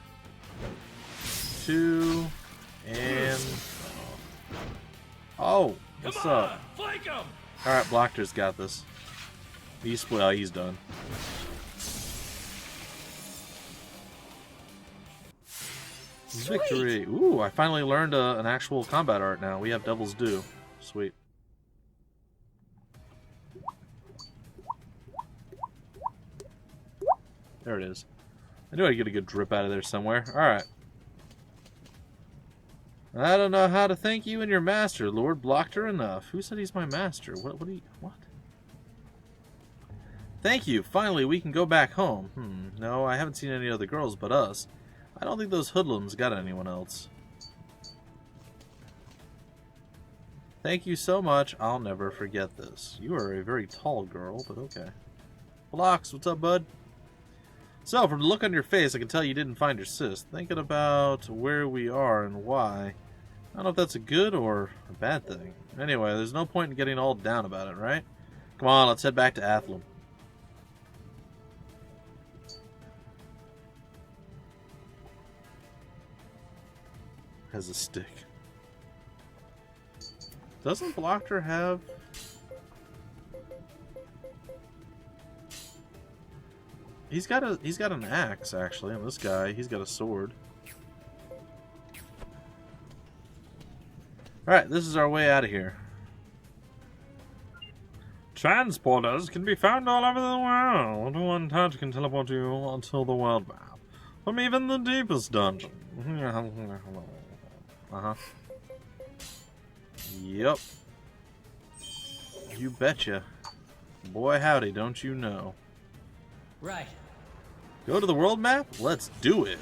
2, and... Oh, what's up? Flank him. Alright, Blockter's got this. He's split out, he's done. Sweet. Victory! Ooh, I finally learned an actual combat art now. We have Devil's Due. Sweet. There it is. I knew I'd get a good drip out of there somewhere. Alright. I don't know how to thank you and your master, Lord Blockter enough. Who said he's my master? What? Thank you. Finally, we can go back home. No, I haven't seen any other girls but us. I don't think those hoodlums got anyone else. Thank you so much. I'll never forget this. You are a very tall girl, but okay. Blocks, what's up, bud? So, from the look on your face, I can tell you didn't find your sis. Thinking about where we are and why. I don't know if that's a good or a bad thing. Anyway, there's no point in getting all down about it, right? Come on, let's head back to Athlum. Has a stick. Doesn't Blocker have... He's got an axe actually, and this guy, he's got a sword. Alright, this is our way out of here. Transporters can be found all over the world. One touch can teleport you onto the world map. From even the deepest dungeon. Uh-huh. Yep. You betcha. Boy howdy, don't you know. Right. Go to the world map? Let's do it.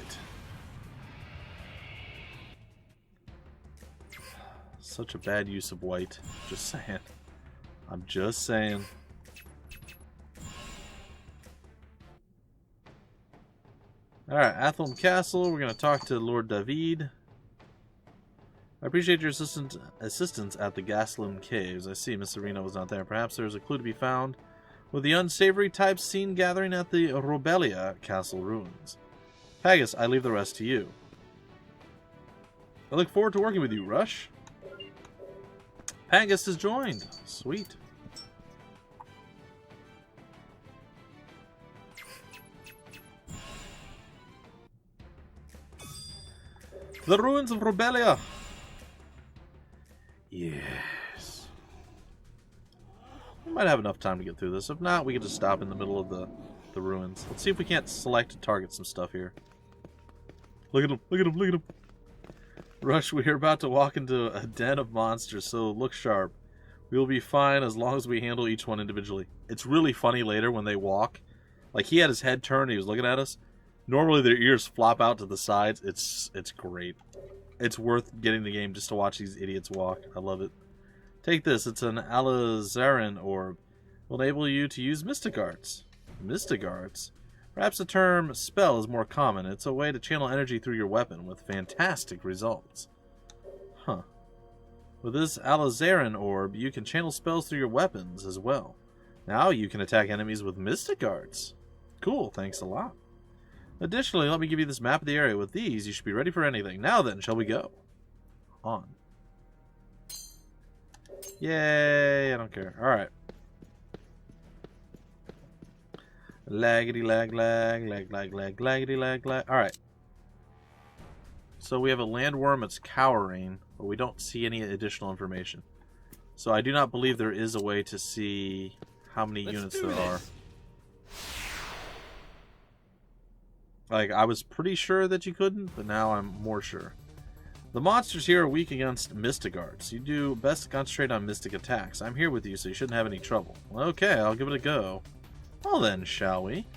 Such a bad use of white. Just saying. I'm just saying. Alright, Athlum Castle. We're going to talk to Lord David. I appreciate your assistance at the Gaslim Caves. I see Miss Serena was not there. Perhaps there's a clue to be found with the unsavory types seen gathering at the Robelia Castle ruins. Pagus, I leave the rest to you. I look forward to working with you, Rush. Pagus has joined. Sweet. The ruins of Robelia. Yes. might have enough time to get through this. If not, we can just stop in the middle of the ruins. Let's see if we can't select and target some stuff here. Look at him, look at him, look at him. Rush, we are about to walk into a den of monsters, so look sharp. We will be fine as long as we handle each one individually. It's really funny later when they walk. Like, he had his head turned, he was looking at us. Normally their ears flop out to the sides. It's great. It's worth getting the game just to watch these idiots walk. I love it. Take this. It's an Alizarin orb. It will enable you to use mystic arts. Mystic arts? Perhaps the term spell is more common. It's a way to channel energy through your weapon with fantastic results. Huh. With this Alizarin orb, you can channel spells through your weapons as well. Now you can attack enemies with mystic arts. Cool, thanks a lot. Additionally, let me give you this map of the area. With these, you should be ready for anything. Now then, shall we go? On. Yay, I don't care. Alright. Laggity lag lag, lag lag lag, laggity lag lag. Alright. So we have a landworm that's cowering, but we don't see any additional information. So I do not believe there is a way to see how many units there are. Like, I was pretty sure that you couldn't, but now I'm more sure. The monsters here are weak against mystic arts. You do best to concentrate on mystic attacks. I'm here with you, so you shouldn't have any trouble. Okay, I'll give it a go. Well then, shall we?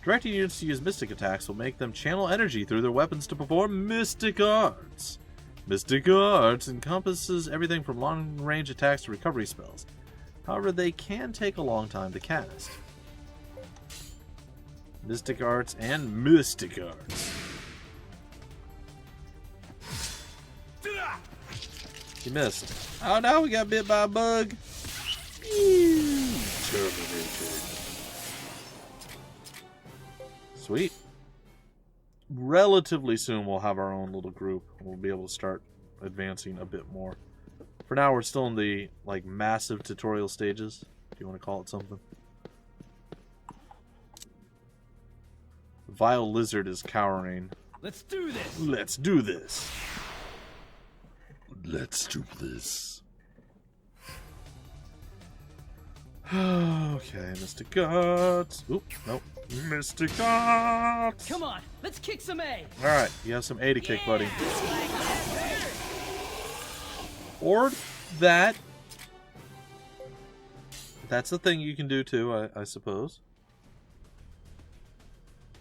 Directing units to use mystic attacks will make them channel energy through their weapons to perform mystic arts. Mystic arts encompasses everything from long-range attacks to recovery spells. However, they can take a long time to cast. Mystic arts and mystic arts. You missed. Oh no, we got bit by a bug. Sweet. Relatively soon we'll have our own little group. We'll be able to start advancing a bit more. For now we're still in the like massive tutorial stages, if you want to call it something. Vile lizard is cowering. Let's do this. Let's do this. Let's do this. Okay, Mystic Guts. Oop, nope. Mystic Guts. Come on, let's kick some A. Alright, you have some A to kick, buddy. Or that. That's the thing you can do too, I suppose.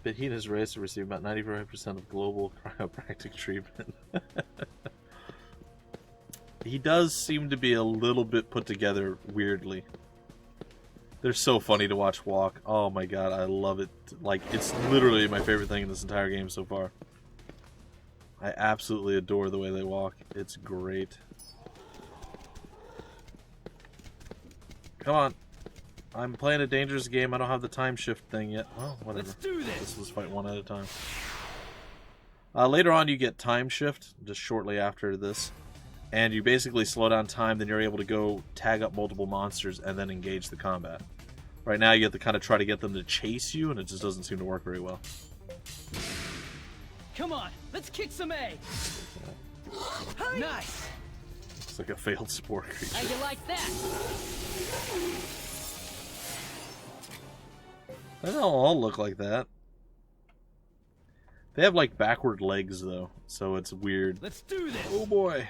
But he and his race have received about 95% of global chiropractic treatment. He does seem to be a little bit put together weirdly. They're so funny to watch walk. Oh my god, I love it. Like, it's literally my favorite thing in this entire game so far. I absolutely adore the way they walk. It's great. Come on. I'm playing a dangerous game. I don't have the time shift thing yet. Well, whatever. Let's do this. Let's fight one at a time. Later on, you get time shift, just shortly after this. And you basically slow down time, then you're able to go tag up multiple monsters and then engage the combat. Right now, you have to kind of try to get them to chase you, and it just doesn't seem to work very well. Come on, let's kick some A. Nice. It's like a failed spore creature. How you like that? They don't all look like that. They have like backward legs though, so it's weird. Let's do this. Oh boy.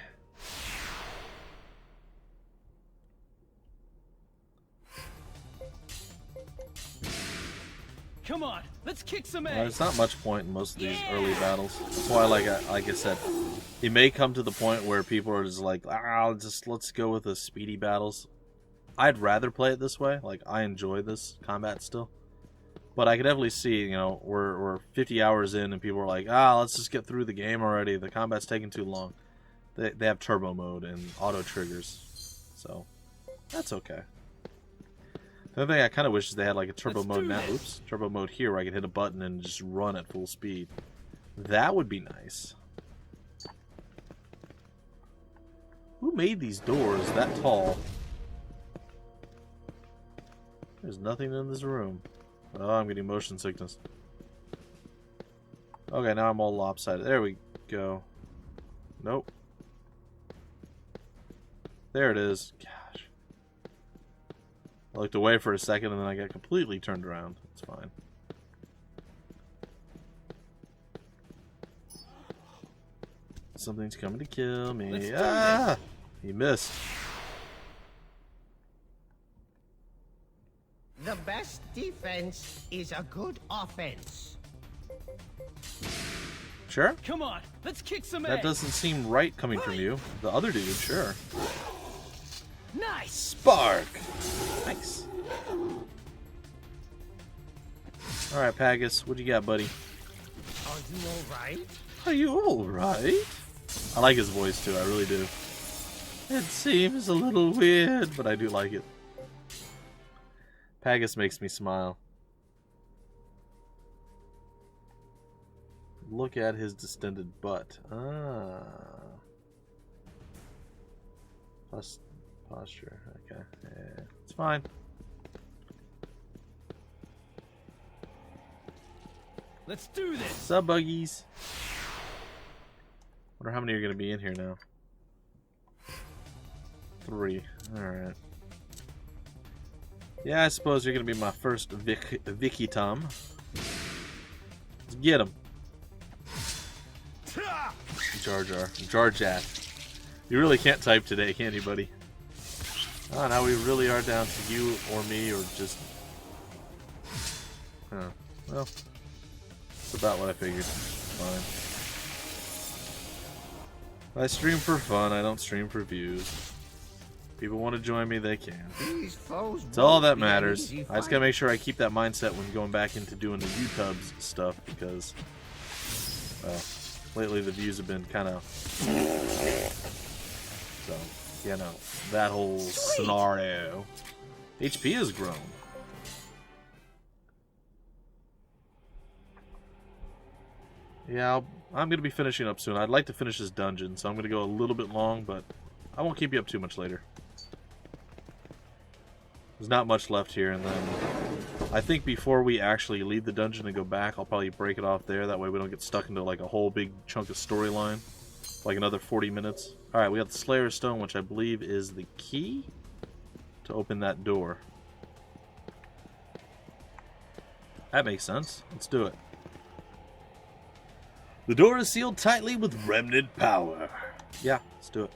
Come on, let's kick some A. There's not much point in most of these early battles. That's why, like I said, it may come to the point where people are just like, let's go with the speedy battles. I'd rather play it this way. Like, I enjoy this combat still. But I could definitely see, you know, we're 50 hours in and people are like, let's just get through the game already. The combat's taking too long. They have turbo mode and auto triggers. So, that's okay. The other thing I kind of wish is they had like a turbo mode now. Oops, turbo mode here where I could hit a button and just run at full speed. That would be nice. Who made these doors that tall? There's nothing in this room. Oh, I'm getting motion sickness. Okay, now I'm all lopsided. There we go. Nope. There it is. Gosh. I looked away for a second and then I got completely turned around. It's fine. Something's coming to kill me. Ah! He missed. The best defense is a good offense. Sure? Come on, let's kick some That ass. doesn't seem right coming from you. The other dude, sure. Nice. Spark! Nice. Alright, Pagus, what you got, buddy? Are you alright? Are you alright? I like his voice too, I really do. It seems a little weird, but I do like it. Pagus makes me smile. Look at his distended butt. Ah. Posture. Okay. Yeah, it's fine. Let's do this. Sub buggies. Wonder how many are going to be in here now. 3. Alright. Yeah, I suppose you're going to be my first Vicky Tom. Let's get him. Jar Jar. Jar Jack. You really can't type today, can you, buddy? Oh, now we really are down to you or me or just... Huh. Well, that's about what I figured. Fine. I stream for fun, I don't stream for views. People want to join me, they can. It's all that matters. I just gotta make sure I keep that mindset when going back into doing the YouTubes stuff because, well, lately the views have been kind of, so, you know, that whole scenario. HP has grown. Yeah, I'm going to be finishing up soon. I'd like to finish this dungeon, so I'm going to go a little bit long, but I won't keep you up too much later. There's not much left here, and then I think before we actually leave the dungeon and go back, I'll probably break it off there. That way we don't get stuck into like a whole big chunk of storyline. Like another 40 minutes. Alright, we got the Slayer's Stone, which I believe is the key to open that door. That makes sense. Let's do it. The door is sealed tightly with remnant power. Yeah, let's do it.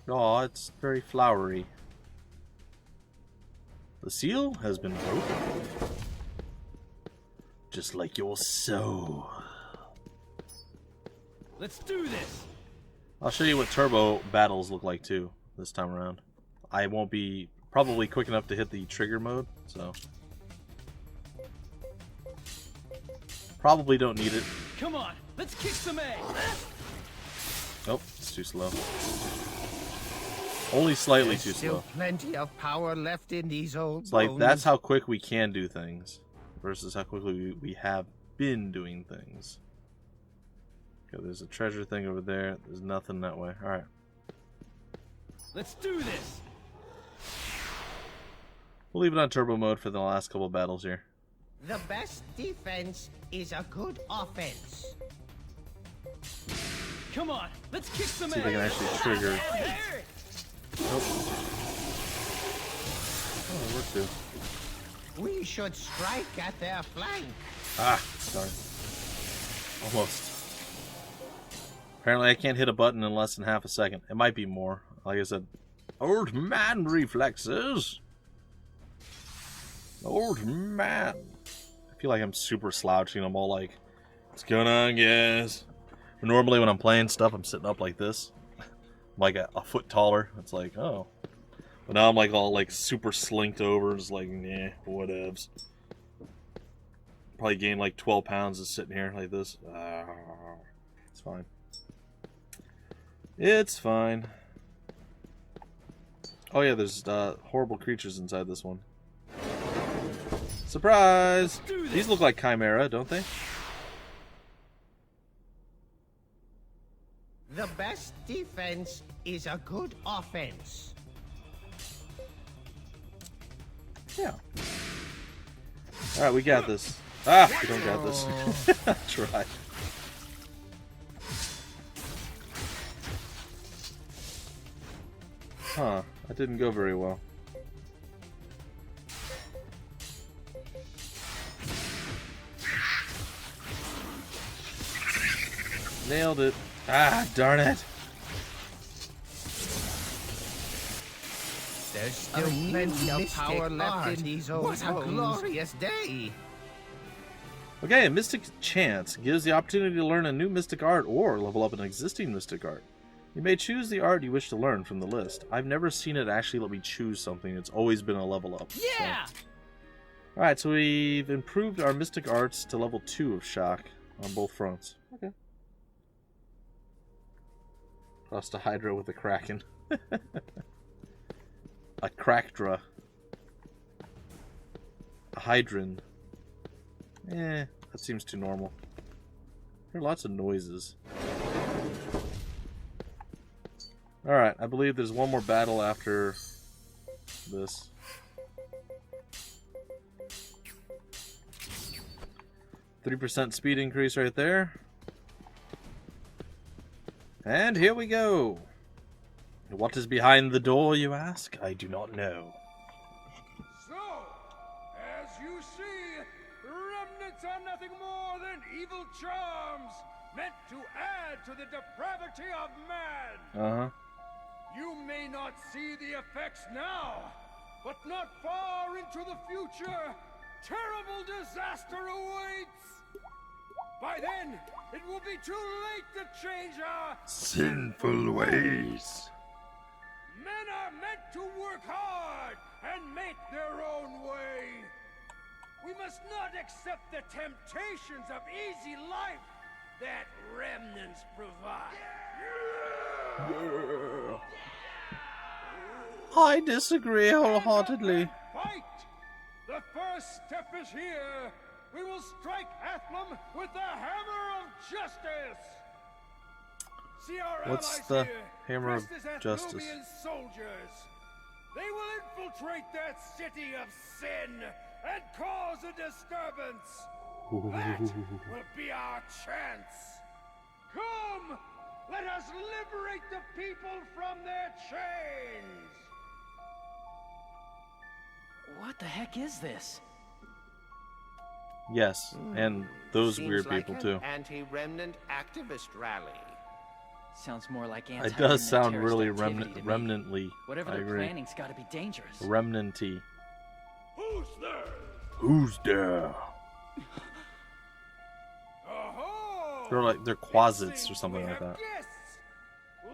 Oh, it's very flowery. The seal has been broken. Just like your soul. Let's do this. I'll show you what turbo battles look like too this time around. I won't be probably quick enough to hit the trigger mode, so probably don't need it. Come on, let's kick some ass. Oh, it's too slow. Only slightly too Still slow. plenty of power left in these old It's like bones. that's how quick we can do things versus how quickly we have been doing things. Okay, there's a treasure thing over there. There's nothing that way. Alright. Let's do this. We'll leave it on turbo mode for the last couple of battles here. The best defense is a good offense. Come on, let's kick some See if I can ass. actually trigger. Nope. Oh, it worked too. We should strike at their flank. Ah, sorry. Almost. Apparently I can't hit a button in less than half a second. It might be more. Like I said, old man reflexes. Old man. I feel like I'm super slouching. I'm all like, what's going on, guys? Normally when I'm playing stuff, I'm sitting up like this. Like a foot taller. It's like, oh. But now I'm like all like super slinked over. Just like, nah, whatevs. Probably gained like 12 pounds just sitting here like this. It's fine. It's fine. Oh yeah, there's horrible creatures inside this one. Surprise! These look like Chimera, don't they? The best defense is a good offense. Yeah. Alright, we got this. Ah, we don't got this. Try. Huh. That didn't go very well. Nailed it. Ah, darn it. There's still plenty of power left in these old bones. What a glorious day! Okay, Mystic Chance gives the opportunity to learn a new Mystic Art or level up an existing Mystic Art. You may choose the art you wish to learn from the list. I've never seen it actually let me choose something. It's always been a level up. Yeah! So. Alright, so we've improved our Mystic Arts to level 2 of Shock on both fronts. Okay. Crossed a Hydra with a Kraken. A Krakdra. A Hydran. That seems too normal. There are lots of noises. Alright, I believe there's one more battle after this. %3 speed increase right there. And here we go. What is behind the door, you ask? I do not know. So, as you see, remnants are nothing more than evil charms meant to add to the depravity of man. Uh-huh. You may not see the effects now, but not far into the future, terrible disaster awaits. By then, it will be too late to change our sinful ways. Men are meant to work hard and make their own way. We must not accept the temptations of easy life that remnants provide. I disagree wholeheartedly. Fight! The first step is here. We will strike Athlum with the hammer of justice. See our What's allies the here, hammer of dressed as justice? Athlumian soldiers. They will infiltrate that city of sin and cause a disturbance. That will be our chance. Come, let us liberate the people from their chains. What the heck is this? Yes, and those Seems weird like people an too. Anti-remnant activist rally. Sounds more like It does sound anti-remnant really terrorist activity to me. remnantly. Whatever I they're agree. planning's got to be dangerous. Remnanty. Who's there? Who's there? Oh, They're closets or something like that. Guests,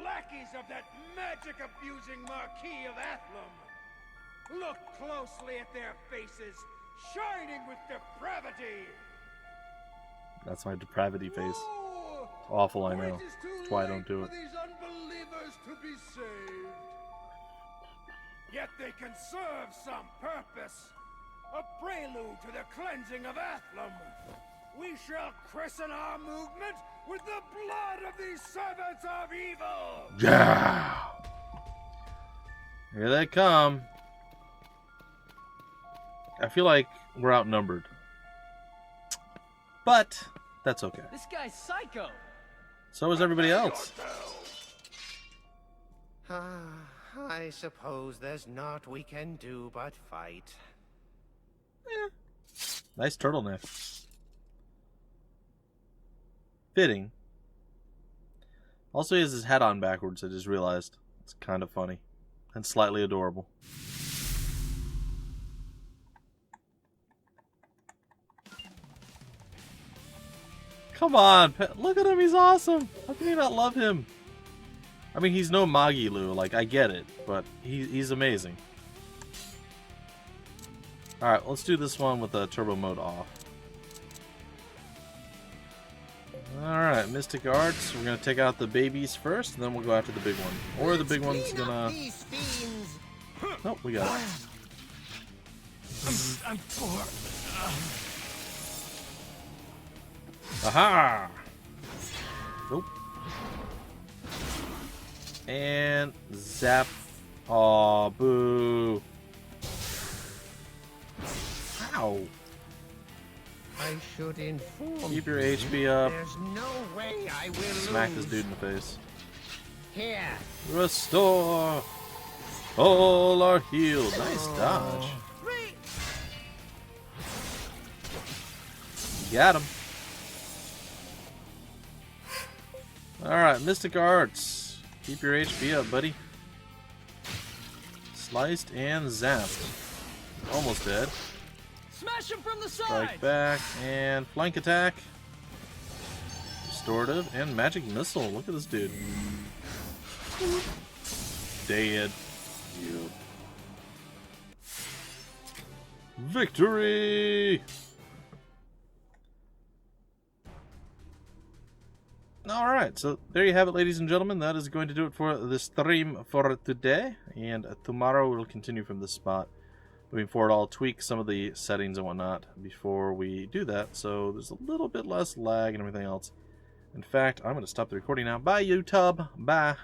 lackeys of that magic-abusing Marquis of Athlum. Look closely at their faces, shining with depravity. That's my depravity face. Oh, It's awful, I for know. it is too That's why I late don't do it. for these unbelievers to be saved. Yet they can serve some purpose. A prelude to the cleansing of Athlum. We shall christen our movement with the blood of these servants of evil. Yeah. Here they come. I feel like we're outnumbered. But that's okay. This guy's psycho. So is everybody else. I suppose there's naught we can do but fight. Nice turtleneck. Fitting. Also, he has his hat on backwards, I just realized. It's kind of funny. And slightly adorable. Come on, look at him, he's awesome! How can you not love him? I mean, he's no Magilu, like, I get it, but he's amazing. Alright, let's do this one with the turbo mode off. Alright, Mystic Arts. We're gonna take out the babies first, and then we'll go after the big one. Or the big one's gonna... Oh, we got it. I'm poor. Aha! Nope. And zap. Aw, boo. Ow. I should inform Keep your you, HP up. There's no way I will Smack lose. this dude in the face. Here. Restore. All are healed. Nice dodge. Got him. Alright, Mystic Arts. Keep your HP up, buddy. Sliced and zapped. Almost dead. Smash him from the side. Strike back and flank attack. Restorative and magic missile. Look at this dude. Dead. You. Victory! Alright, so there you have it, ladies and gentlemen. That is going to do it for the stream for today. And tomorrow we'll continue from this spot. Moving forward, I'll tweak some of the settings and whatnot before we do that. So there's a little bit less lag and everything else. In fact, I'm going to stop the recording now. Bye, YouTube. Bye.